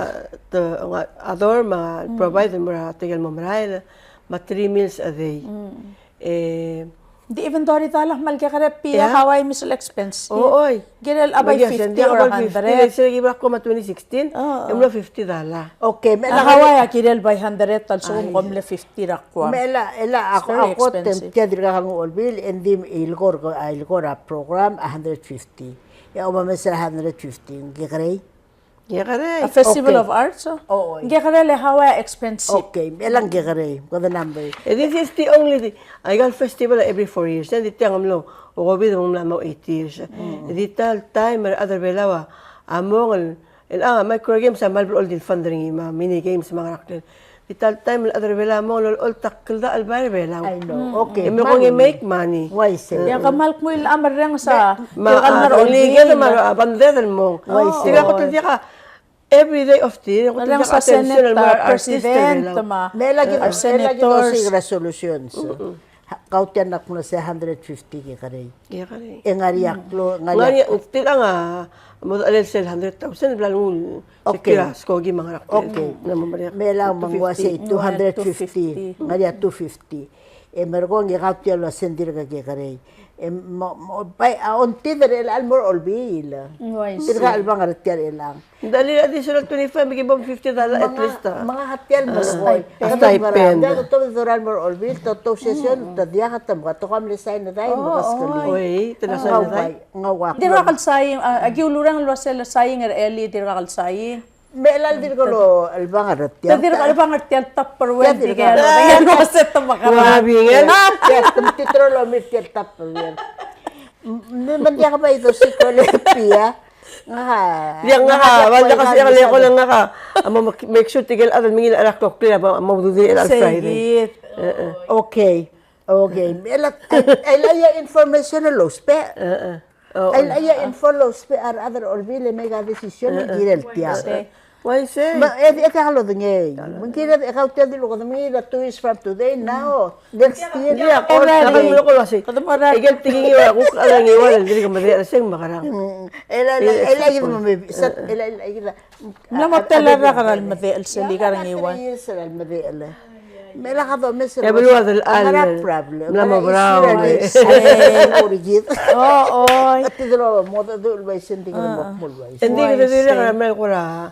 other mga provide mo tigel mo maray ma 3 meals a day. Di even dori talang malga karep pia Hawaii misal expensive. Oy. Girel abay 50 or 100. Sila gibra ko ma 2016, emlo $50. Okay, Hawaii girel by 100 tal so komle 50 rakwa. Ela ako tiyadir ka kang olbil hindi ilgor program 150. Ya umama sila 150 gikray. A festival of arts? Oo. Gikare Hawaii expensive. Okay, elang gikare. Kada number. This is the only I got festival every 4 years. Then dito ang amlo, ugobi mong namo 8 years. Dito time other belawa among micro games sa malbro all din funding mini games mga raklen. Dito time other belawa mo all takkel da albay belawa. I know. Okay. Imo kong make money. Why say? Yang kamal mo il amarang sa kalmar olige na bandel mo. Why say? Sila ko tadi ka every day of the alang sa Senate, President, Melagi senators resolutions. Kautian nak muna sa 150 kare. Engariak lo ngariak tila nga mo alel sel 100,000 blalun sekiras ko gi mga rakten. Okay. Melang mangwa sa 250. Ngariak 250. Mergo ngi kautian lo sendir ka kare. Bay onti der el almor olbil. Tirga albang artial elang. Dali additional 25 bigi bom $50 at least. Mga hatial mas boy. Stipend. Dato to der almor olbil to session tadya katam ka to kam lisain na tayo mas kali. Oy, tinasan na tayo. Ngawak. Dira kal saying agiulurang lo sel saying eli dira kal saying. Melal dir ko lo albang artial. Dira kal albang artial tupperware diga. Dayan mo sa tamakara. Mabingan. Titro lo mitir tupperware. Nandiyan ka ba ito si Colepia? Yang nga wala kasi ang ko lang nga make sure tigel adal mingil arak to clear ba mawdudi al Friday. Okay. Okay. Elaya information lo spe. Elaya info lo spe ar other olbile mega decision girel tia. Why say? Ekalo dungay. Mungkin ikaw tiyan dilo ko dumi 2 years from today now. Next year. Hindi ako, nakamulo ko kasi. Igil tingin iwa, kung alang iwa, hindi ka madaya na siyang makarang. Ela yun mo may sat ela Namatala karal mate sa likarang iwan. Years ral madela. Mela ka do mes. Ya beluwa del al. Problem. Lama bravo. Origit. Oo. At dilo mo do bay sindi ka mo mo. Hindi ka dili ka mel ko ra.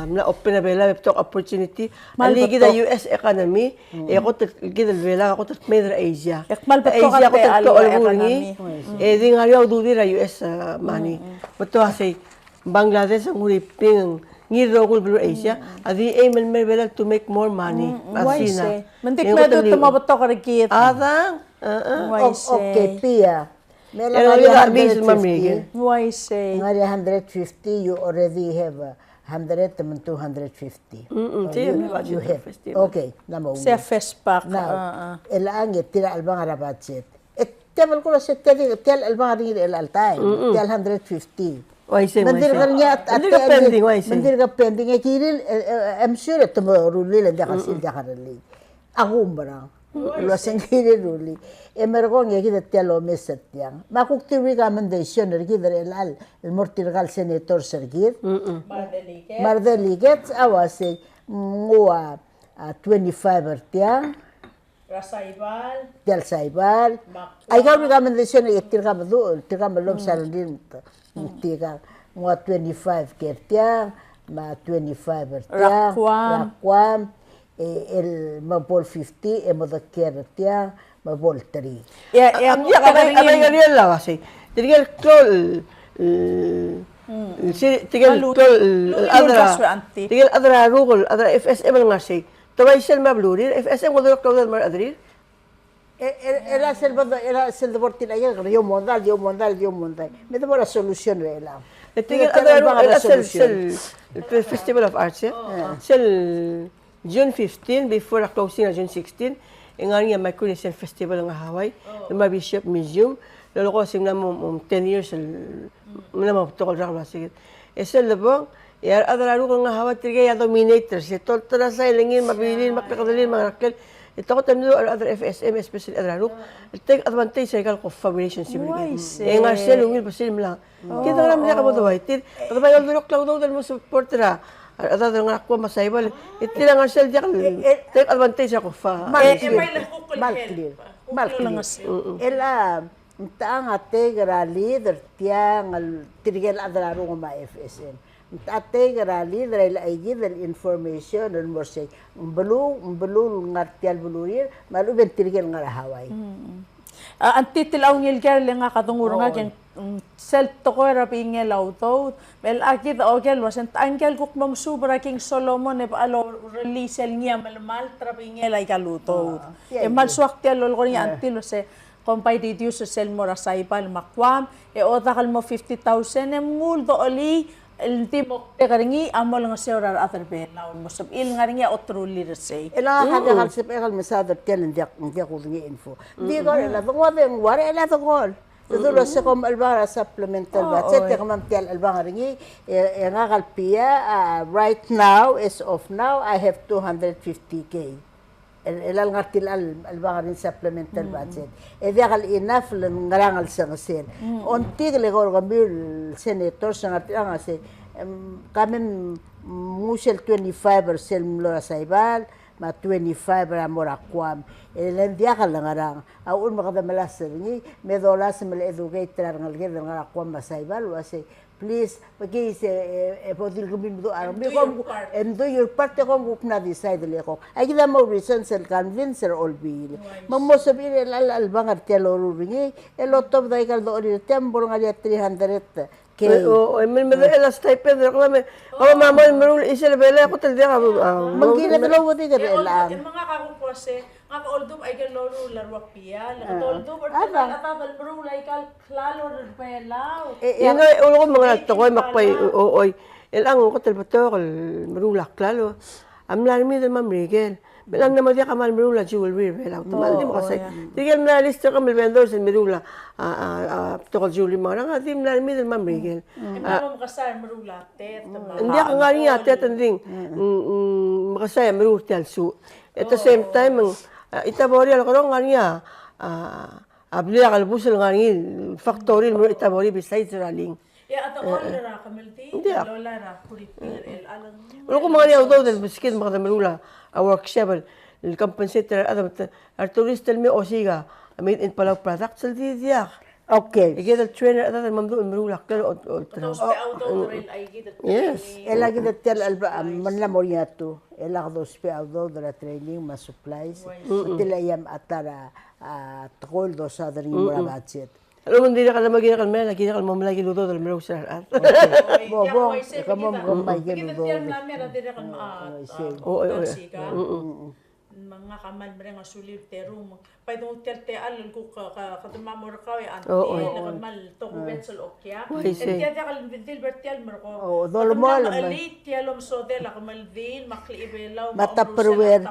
Na open na bela talk opportunity. Aligi da US economy. Ako gidal bela ako tat Middle Asia. Ekmal beto Asia ko ka tat te ko alwa algungi. Di nga yaw du dira US money. Beto kasi Bangladesh ang uriping ngiro ko bro Asia. Adi aim mel bela to make more money. Why Asina. say? Mantik na do tumabato ka rikit. Adang. Why say? Okay, Pia. Mela Pero nga nga business mamigil. Why say? Nga 150 you already have 100 to 250. You have. Okay, namo. Sa festpak. Now, الآن tira albang rabatset. Tebel ko sa tel albang rin el altay. Tel 150. Why say? Mandir ka niya at Mandir ka pending, why say? Mandir ka pending. Kiril, I'm sure tomorrow ruli lang ka silda ka ruli. Ako umbarang. Luasang kiril ruli. Meron ko nga kita telo meset yang. Makuktiwi ka mandasyon rikid el mortirgal senator sergir. Mardeliget awase ngua 25 ertiang. Rasaibal. Del Saibal. Ay kau ni kami desyon ay tirka madu, tirka malom salandin tirka ngua 25 kertiang, ma 25 ertiang. Rakwam. El mabol 50 modakir ertiang, mabol 3. Ya Ya kamay ganyan lang kasi. Tinggal klol tinggal klol tinggal adra rugol adra FSM nga say. Taway sel mablurir FSM wala klol mar adrir. Era Salvador tinaya yo mondal. Me debo la solución vela. Tinggal adra sel Festival of Arts sel June 15 before the closing of June 16. Ingani nga may kunisel festival ng Hawaii, ng Bishop Museum. Lalo ko kasi na 10 years na maputokol sa sige. Esa labong yar adraro ko nga Hawaii tigay ya dominators. Ito tara sa ilingin mabilin makakadalin mga rakkel. Ito ko tanlo other FSM especially adraro. Take advantage sa ikal ko fabulation sibili. Nga sel ungil basil lang. Kita naman niya kamo daway. Ito ba yung lurok lang daw mo support ra. Ada nga ako masaybal. Iti lang ang sel diyan. Take advantage ako fa. Malclear. Ela taang ategra leader tiang tirigel adraro ko ma FSM. Ategra leader ila ay give information and more say belum ngartial bulurir malu ben tirigel nga Hawaii. Ang titilaw ngil kerle nga katunguro nga keng self to ko raping ngelaw to. Well, akit ogel wasan angkel kuk mam subra king Solomon e alo release niya malmal traping ngelay kaluto. E mal swak ti alol ko niya antilo se competitive sa sel mo rasaipal makwam e oda kal mo 50,000 e muldo oli el tipo te karingi amo lang sa orar atar pe na mo sab il nga ringi otro lira say. Ela ka kal sip ekal mesada telen diak ko ngi info. Di ko ela to wadeng ware ela to gol. Tudo sa kom albara supplemental ba sette kam tial albara ringi e nga kal pia right now as of now I have 250k. Elal ngartil albara rin supplemental budget. E dia kal enough lang ngarangal sa ngasen. Onti le gor gambil senator sa ngartil nga se kami musel 25 sel mlo sa ibal ma 25 ra morakwam elen dia kal ngarang aun makadamalas ni me dolas me educator ngalgel ngarakwam masaibal wase please pagi se podil gumin do armi ko and do your part ko gupna decide le ko ay gida mo reason sel convincer all bill mammo sabi al bangar teloro ringi elot of dai kal do ri tembor ngali 300 O men me ela stipend reklame. O mama merul isel bela ko tel dia ka. Mangina dalawa di ka ela. Mga kakupose nga oldum ay galolo larwak pia. Oldum or tatal bro like al klalo bela. Yan ay ulo ko mga to ko makpay oy. Elang ko tel bato kal merulak klalo. Am larmi del mam Miguel. Bilang naman dia kamal mirula jewelry bela. Tumal di mo kasi. Tigil na lista ka vendors in mirula. Tokol jewelry mga nga dim na middle man brigel. Mamo makasar marula tet. Hindi ka nga niya tet anding. Makasaya mirula tial su. At the same time itabori al ko nga niya. Abli ka busel nga ni factory mo itabori besides raling. Ya ato olara kamelti. Lola ra kuripil el alang. Wala ko mga niya daw dahil miskin mga mirula a workshop el compensator adam arturista mi osiga made in Palau products al di dia. Okay. Ige el trainer adam mamdu mirula kal Tapos pe auto rel ay gid. Yes. Ela gida tel alba man la moriato. Ela do spe auto de la training ma supplies. Tila yam atara tol do sa dari mura budget. Alam mo hindi na magiging kalmela, nakita ka mamalagi luto dahil meron sa at. Bobo, kamom may Kita geludo. tiyan namin ra dire kan mga kamal mere nga sulit terung pa do tel te al ko kadma mor ka ya ante kamal to ko bensel okya tiya kal vidil bertial mer ko dolmol alit tialom so de la kamal din makli ibelaw Tupperware.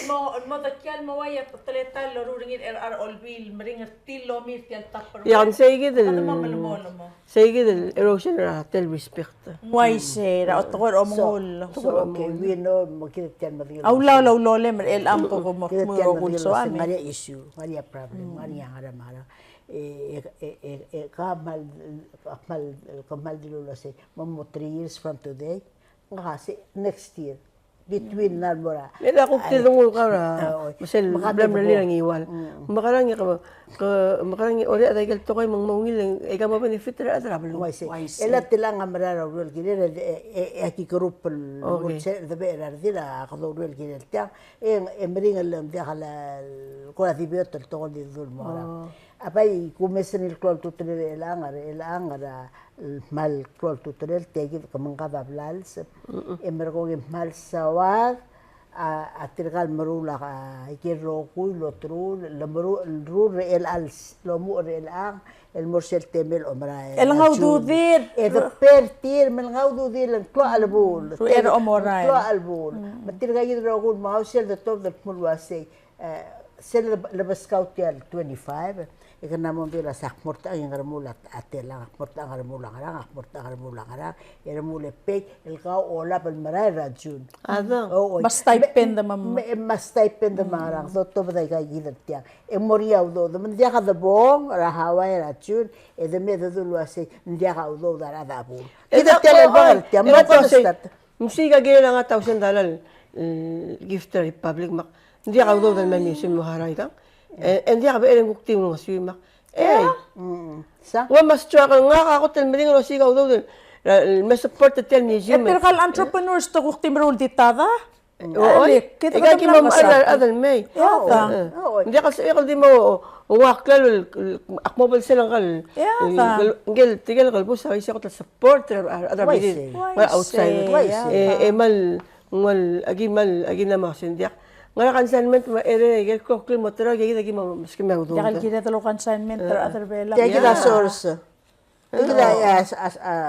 mo takyal mo waya patleta laro ringin olbil mering tilo mir tial Tupperware Yan, sige din. mo Sige din, erosion na tel respect. why say ra otokor o mongol So, okay, we know makita tiyan madil. awlaw law lole mer el am ko mo Kita tiyan madil so sa ami Maria issue, Maria problem, Maria haram. Kamal dilo la say, mamo 3 years from today, kasi next year, between Nalbora. Nila kung tilungol ka ra, masel Makadabo. blam na nilang iwal. Makarangi makarangi ori at ay galto kayo mga maungilang, ay ka benefit ra at rabalo. Ela tilang amrara rul gire aki group the bear dila akdo rul gire ta emring el dia kala ko la dibiot el to di dul mora apai kumesen el klol tutre el angara mal klol tutre el tegi kamang kada blals emergo mal sawag atirgal marula ka ikiro kuy lo tru lo ru el als lo mu el ang el morsel temel omra el ngaududir pertir men ngaududir el klo albul Ruer omoray. klo albul matirga gidro kul mausel de top de mulwase sel lebas kautial 25 ikana mo bila sak morta ang ngarmulat atela morta ngarmulang arang morta ngarmulang arang ermule pek el kau ola pel maray rajun Adang. mas stipend da mam mas stipend da marang so to baday kay gidat tiang e moria udo da man dia ka da bong ra hawai rajun e de me da dulu ase dia ka udo da ra da bul gidat tiang bagal tiang ma to stat Musiga gila nga $1,000 gift republic mak. Hindi ka udo dal man museum mo haray ka. Hindi ka ba ilang kukti mo nga mak. sa Wa mas struggle nga ako tel mering no siga udo dal. Mas support tel museum. pero kal entrepreneurs to kuk timrol ditada Oo. kita Ika ki mam adal may. Hindi ka sa ikal di mo waklal akmobile silang kal. Ngel tigel kal busa isa ko support adal bidin. Well outside. Mal agi na masindiak. Nga consignment ma ere gel kokli motora gegi dagi maski ma udo. yakal kita talo consignment ter other bela tiang kita source kita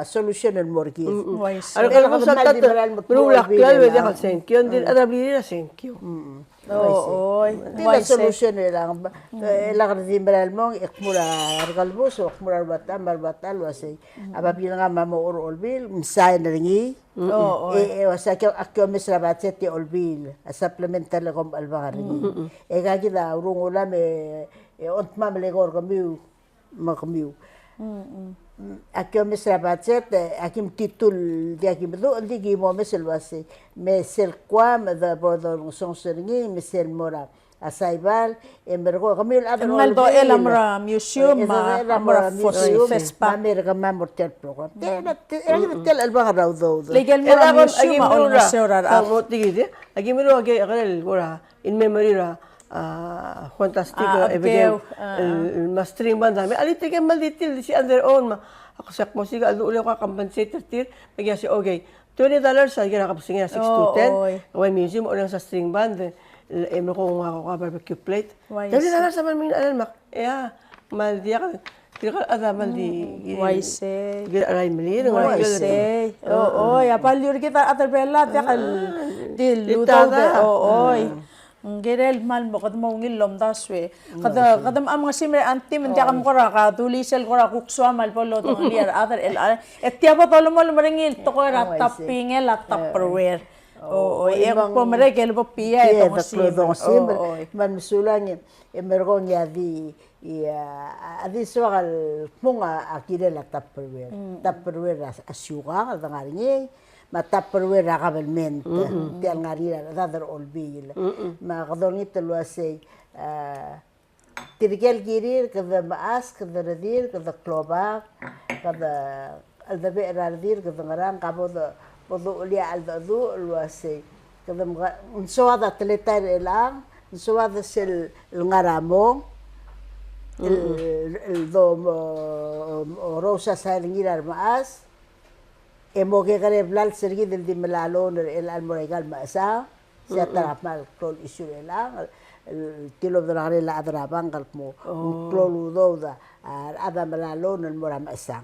solution and mortgage Ano kala ko sa tat rulak klal wedi kal thank you din adal bidin thank you. oy Tila solution lang elang rimberal mong ikmura argalbus o ikmura barbatal wasi ababil nga mamo olbil misay na ringi wasa akyo misrabat seti olbil supplemental kom albang ringi gagi da urung ulam ont mamlegor kamiu makamiu akyo misrabat set akim titul di akim do di gimo mesel wasi mesel kwa da bodong song seringi mesel mora asaibal embergo kamil adro ngal do elamra museum amra fespa Amerika mamortel program tel albang raw do legal museum on seorar Amo tigidi. Agi miro agi akal gora in memory ra fantastico evident mastering banda me ali tige malitil si under own ma ako sak mo siga alu ulo ka compensate tir nagya si okay $20 sa gira ka pasinga 6 to 10 away museum ulang sa string band mo ko nga ako barbecue plate $20 sa man min alal mak mal dia ka tira ada mal di waise gira aray mali waise apal yur kita atar bela yakal til luda oy gerel mal mo kad mo ngilom daswe kadam am simre anti men dia kam kora ka tulisel kora kukswa mal polo to liar other el etia pa tolo mo maringil to ko ra tapping el tapperware e po meregel po pia e to simre man sulang emergon ya di adi soal punga akire la tapperware asyuga da ngaringe ma tapperware agavelmente tial ngarira dadar olbil ma gadonit lo asay tirgel girir kada maas kada radir kada kloba kada aldabe radir kada ngaran kabodo bodo lia aldadu lo asay kada unsoada tletar elang unsoada sel ngaramo el dom rosa salingirar maas emo que gare blal sergi del di melalon el almoregal masa se atrap mal clol isurela el tilo de la rela adraban galmo clol udoda ada melalon el mora masa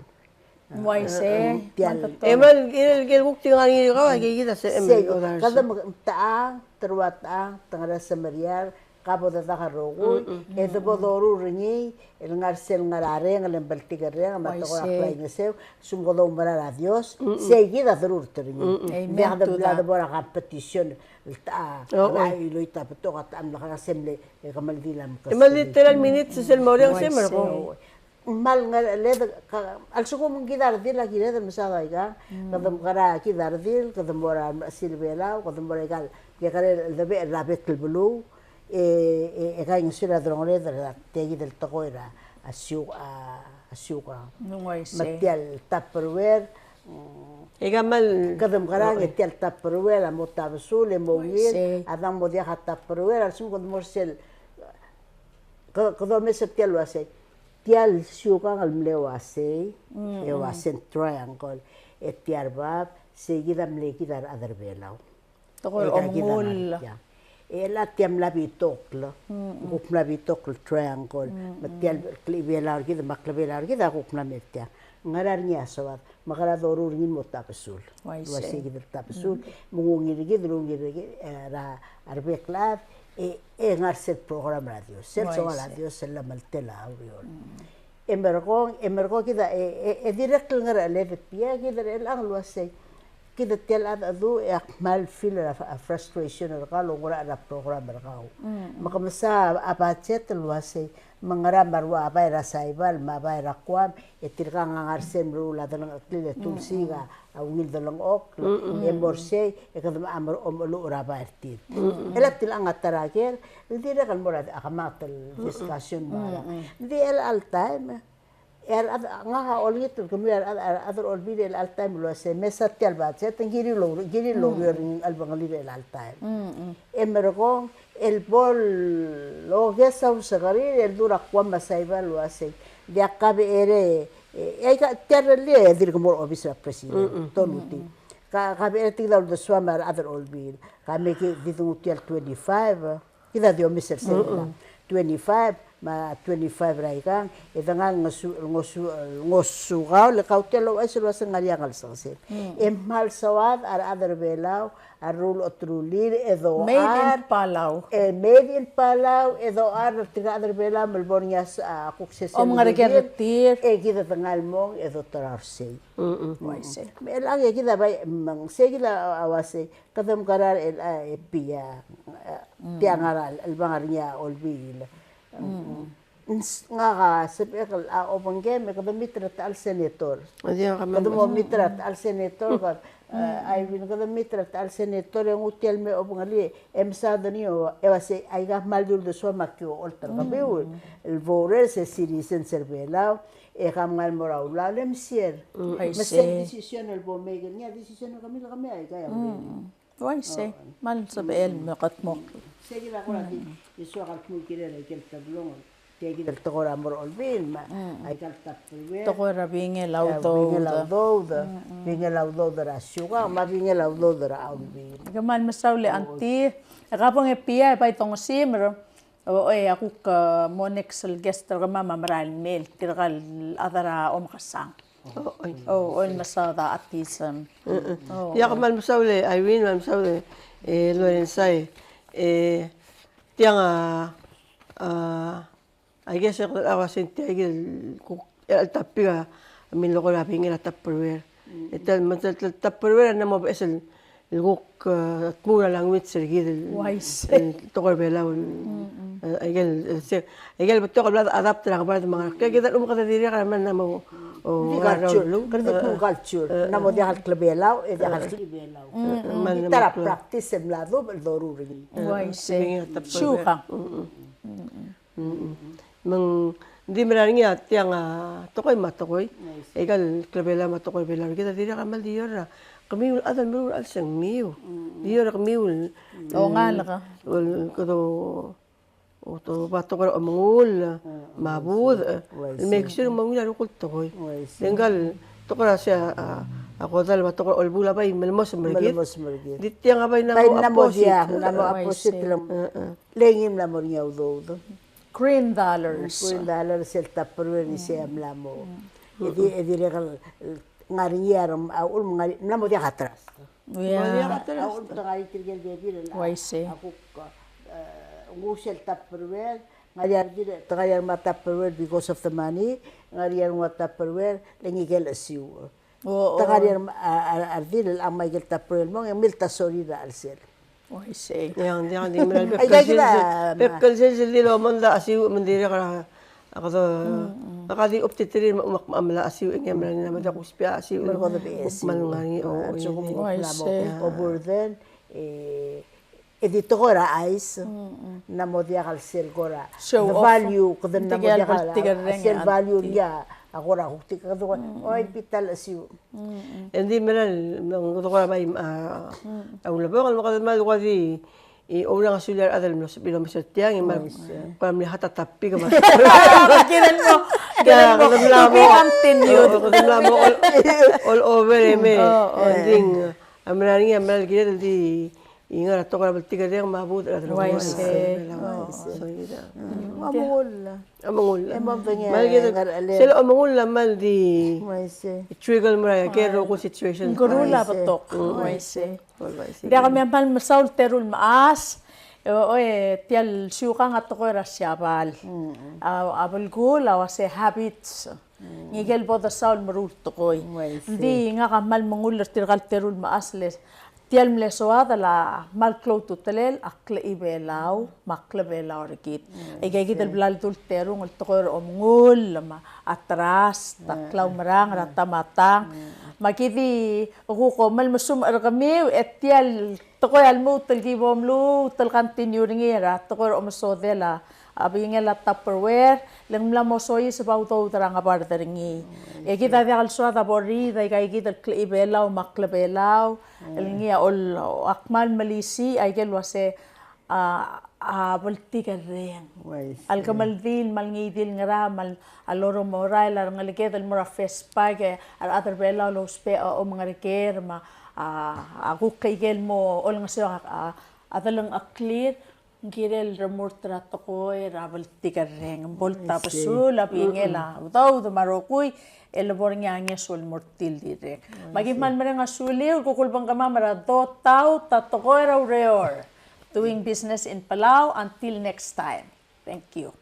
Moise emal el bukti ngani ko ay kita se kada ta terwata tangara semeriar cabo de dagarrogo e de bodoru ringi el ngarsel ngarare ngalen baltigarre ngamato ko aplay ngeseu sumgodo umbrar a Dios seguida darur tringi de blada bora competition ta ay lo ita to gat am la semble kamal dilam emal literal minutes sel moreng semer ko mal le al suko mun gidar dir la gire de mesada iga kadam gara gidar dir kadam bora silvela kadam bora gal que gare de la betel blue كان يصير دروني در تيجي del toco era ashuga متيال تابروير egamal كذا مغران يتيال تابروير متابسول مويل هذا موديا تابروير اسمه كذا مرسل كذا مسك تيال واسي تيال شوكا الملواسي يواسن triangle التيار باب سيجي ملكي در أدر بيلاو تقول أمول ela tiam la bitokla gup la bitokla triangle matial klibelar gida maklabelar gida gup la metia ngarar nya sawat magara dorur ngin motapesul wasi gida tapesul mungir gida rungir ra arbeklat ngar set program radio set so radio sella maltela auriol emergo gida direct ngara le pia gida el anglo wasi كده تيل أدو إقمال فيل frustration الغالو غرا البروغرام الغاو ما كمسا أباتشت الواسي مغرا مروا أباي رسايبال ما باي رقوام يترقى غارسين رولا دلن أقليل تولسيغا أو نيل دلن أوك إمورسي يكذب أمر أملو رابا ارتيد إلا تلقى التراكير دي رقل مراد أقمات الديسكاسيون مالا دي الالتايم ngaha olgit kumir adar olbide el altaim lo se mesa tial bat se tengiri lo ring al bangali el altaim emergo el bol lo gesa usagari el dura kwamba saiba lo ase de acabe ere ay ka terle dir como obisra president tonuti ka ere tigdal de swamar adar olbide ka me ki ditu tial 25 kida dio miser se 25 ma 25 raikan edangan ngosu gao le kautelo eslo sangaria ngal sanse mal sawad ar adar belau arul otrulir edo made in palau edo ar tiga adar belau melbornias kukses ngargetir gida tangal mong edo tararse waise melang gida bay mang segila awase kadam karar el pia tiangaral el bangarnya olbil nga sepekal obangge me kada mitrat al senator kada mo mitrat al senator ka ay win kada mitrat al senator ang hotel me obangali emsadani o ewase ay ga maldur de so makyo oltar ka beul el vorer se citizen servela e gamal moraula lemsier mas decision el bomega ni decision kamila kami ay kaya ويسي ما نصب علم قطمو سيجي لا قرا دي يسوع قلت كده لكن تبلون تيجي تقول امر البين ما اي قلت تقول بين لو راسيوغا ما بين لو البين كمان مساولي انتي غابون بيا باي تونسيمر او اكو مونكس الجستر ما مرال ميل ترغال اذرا ام قسان Oh, oil masada at tisan. Tiyak man masauli, Irene man masauli, Lorenzai, tiang I guess ako sinti ay tapiga min loko na pingin at Tupperware. Ital man Tupperware na mo esel luk at mura lang with sergid. Wise. Tokor bela ay gel betul kalau adapt lang ba mga kaya kita umkata diri ka man na mo culture, kasi culture. Na mo diya klabelaw, diya klabelaw. Tara practice em lado, doruri. Wise. Syuka. Mang hindi man nga tiyang tokoy matokoy. Egal klabela matokoy bela kita diri ka mal diyor kami adan mo al sang miu. Diyor kami Oo nga laka. Kudo oto bato ko mangul mabud make sure mangul ro kul tokoy. Dengal tokora siya ako dal bato ko olbula bay melmos mergit. Dit tiyang abay na mo dia, na mo aposit lang. Lengim na mo niya udo. Green dollars. $10 el Tupperware ni siya mlamo. Edi regal ngariyer mlamo dia atras. Yeah. Ako ngari tirgel bebi Wise. Ako ngusel Tupperware ngariyer dire ngariyer ma Tupperware because of the money. Ngariyer ma Tupperware lengigel asiu. Ngariyer ardil ang may Tupperware mo ng milta solida alsel. Wise. Yang di mana pep kalsel sili lo manda asiu mandiri ka ako to nakadi optitri mamla asiu ingem na namada kuspia asiu Mergo the BS. malungani o over then edito gora ice na mo dia kalsel gora Show the off. value kudan na mo dia Tigal value niya agora hukti ka do oy pital asiu hindi man nang ko may ang labo kan makadal ko di orang asular adal mo bilang sa tiang imal para mi hatatapi ka mas Kinan mo. Kinan mo. To be continued. mo all over me ding amrani amral gila di inga to ka baltiga ding mabud adal Wise. amol sila amangul lamal di Wise. trigger mo ra kaya ko situation Gurula patok. Wise. Hindi kami ang masaul terul maas. Tial syuka nga to ko rasyabal. Abal gula wase habits. Ngigel bo da saul marul to koy. Hindi nga kamal mangular tirgal terul maas les. Tial mlesoada la malklo tutelel akle ibelaw makle belaw rekit. Igay gital blal tul terung al to ko omngul ma atras taklaw marang ratamatang. Makiti ko mal masum kami etial tokoy almu tel gibom lu tel continue ngira tokoy omasodela abi ngela Tupperware lang mla mo soy sa bauto tarang aparta ringi e kita de also da borri da kay kita klibelaw maklebelaw ngia ol akmal malisi ay gel wase balti karren al kamaldil malngidil ngara mal aloro moral ar ngaliked al mora fespag al other belaw lo spe o mga reker ma ako kay gel mo ol nga siya adalang aklir girel remortra tokoy rabal tikareng bolta pasula pingela utaw do marokoy elabor nga sul mortil direk magiman mereng asuliw kukulbang kamamara do taw tatokoy raw reor doing business in Palau until next time. Thank you.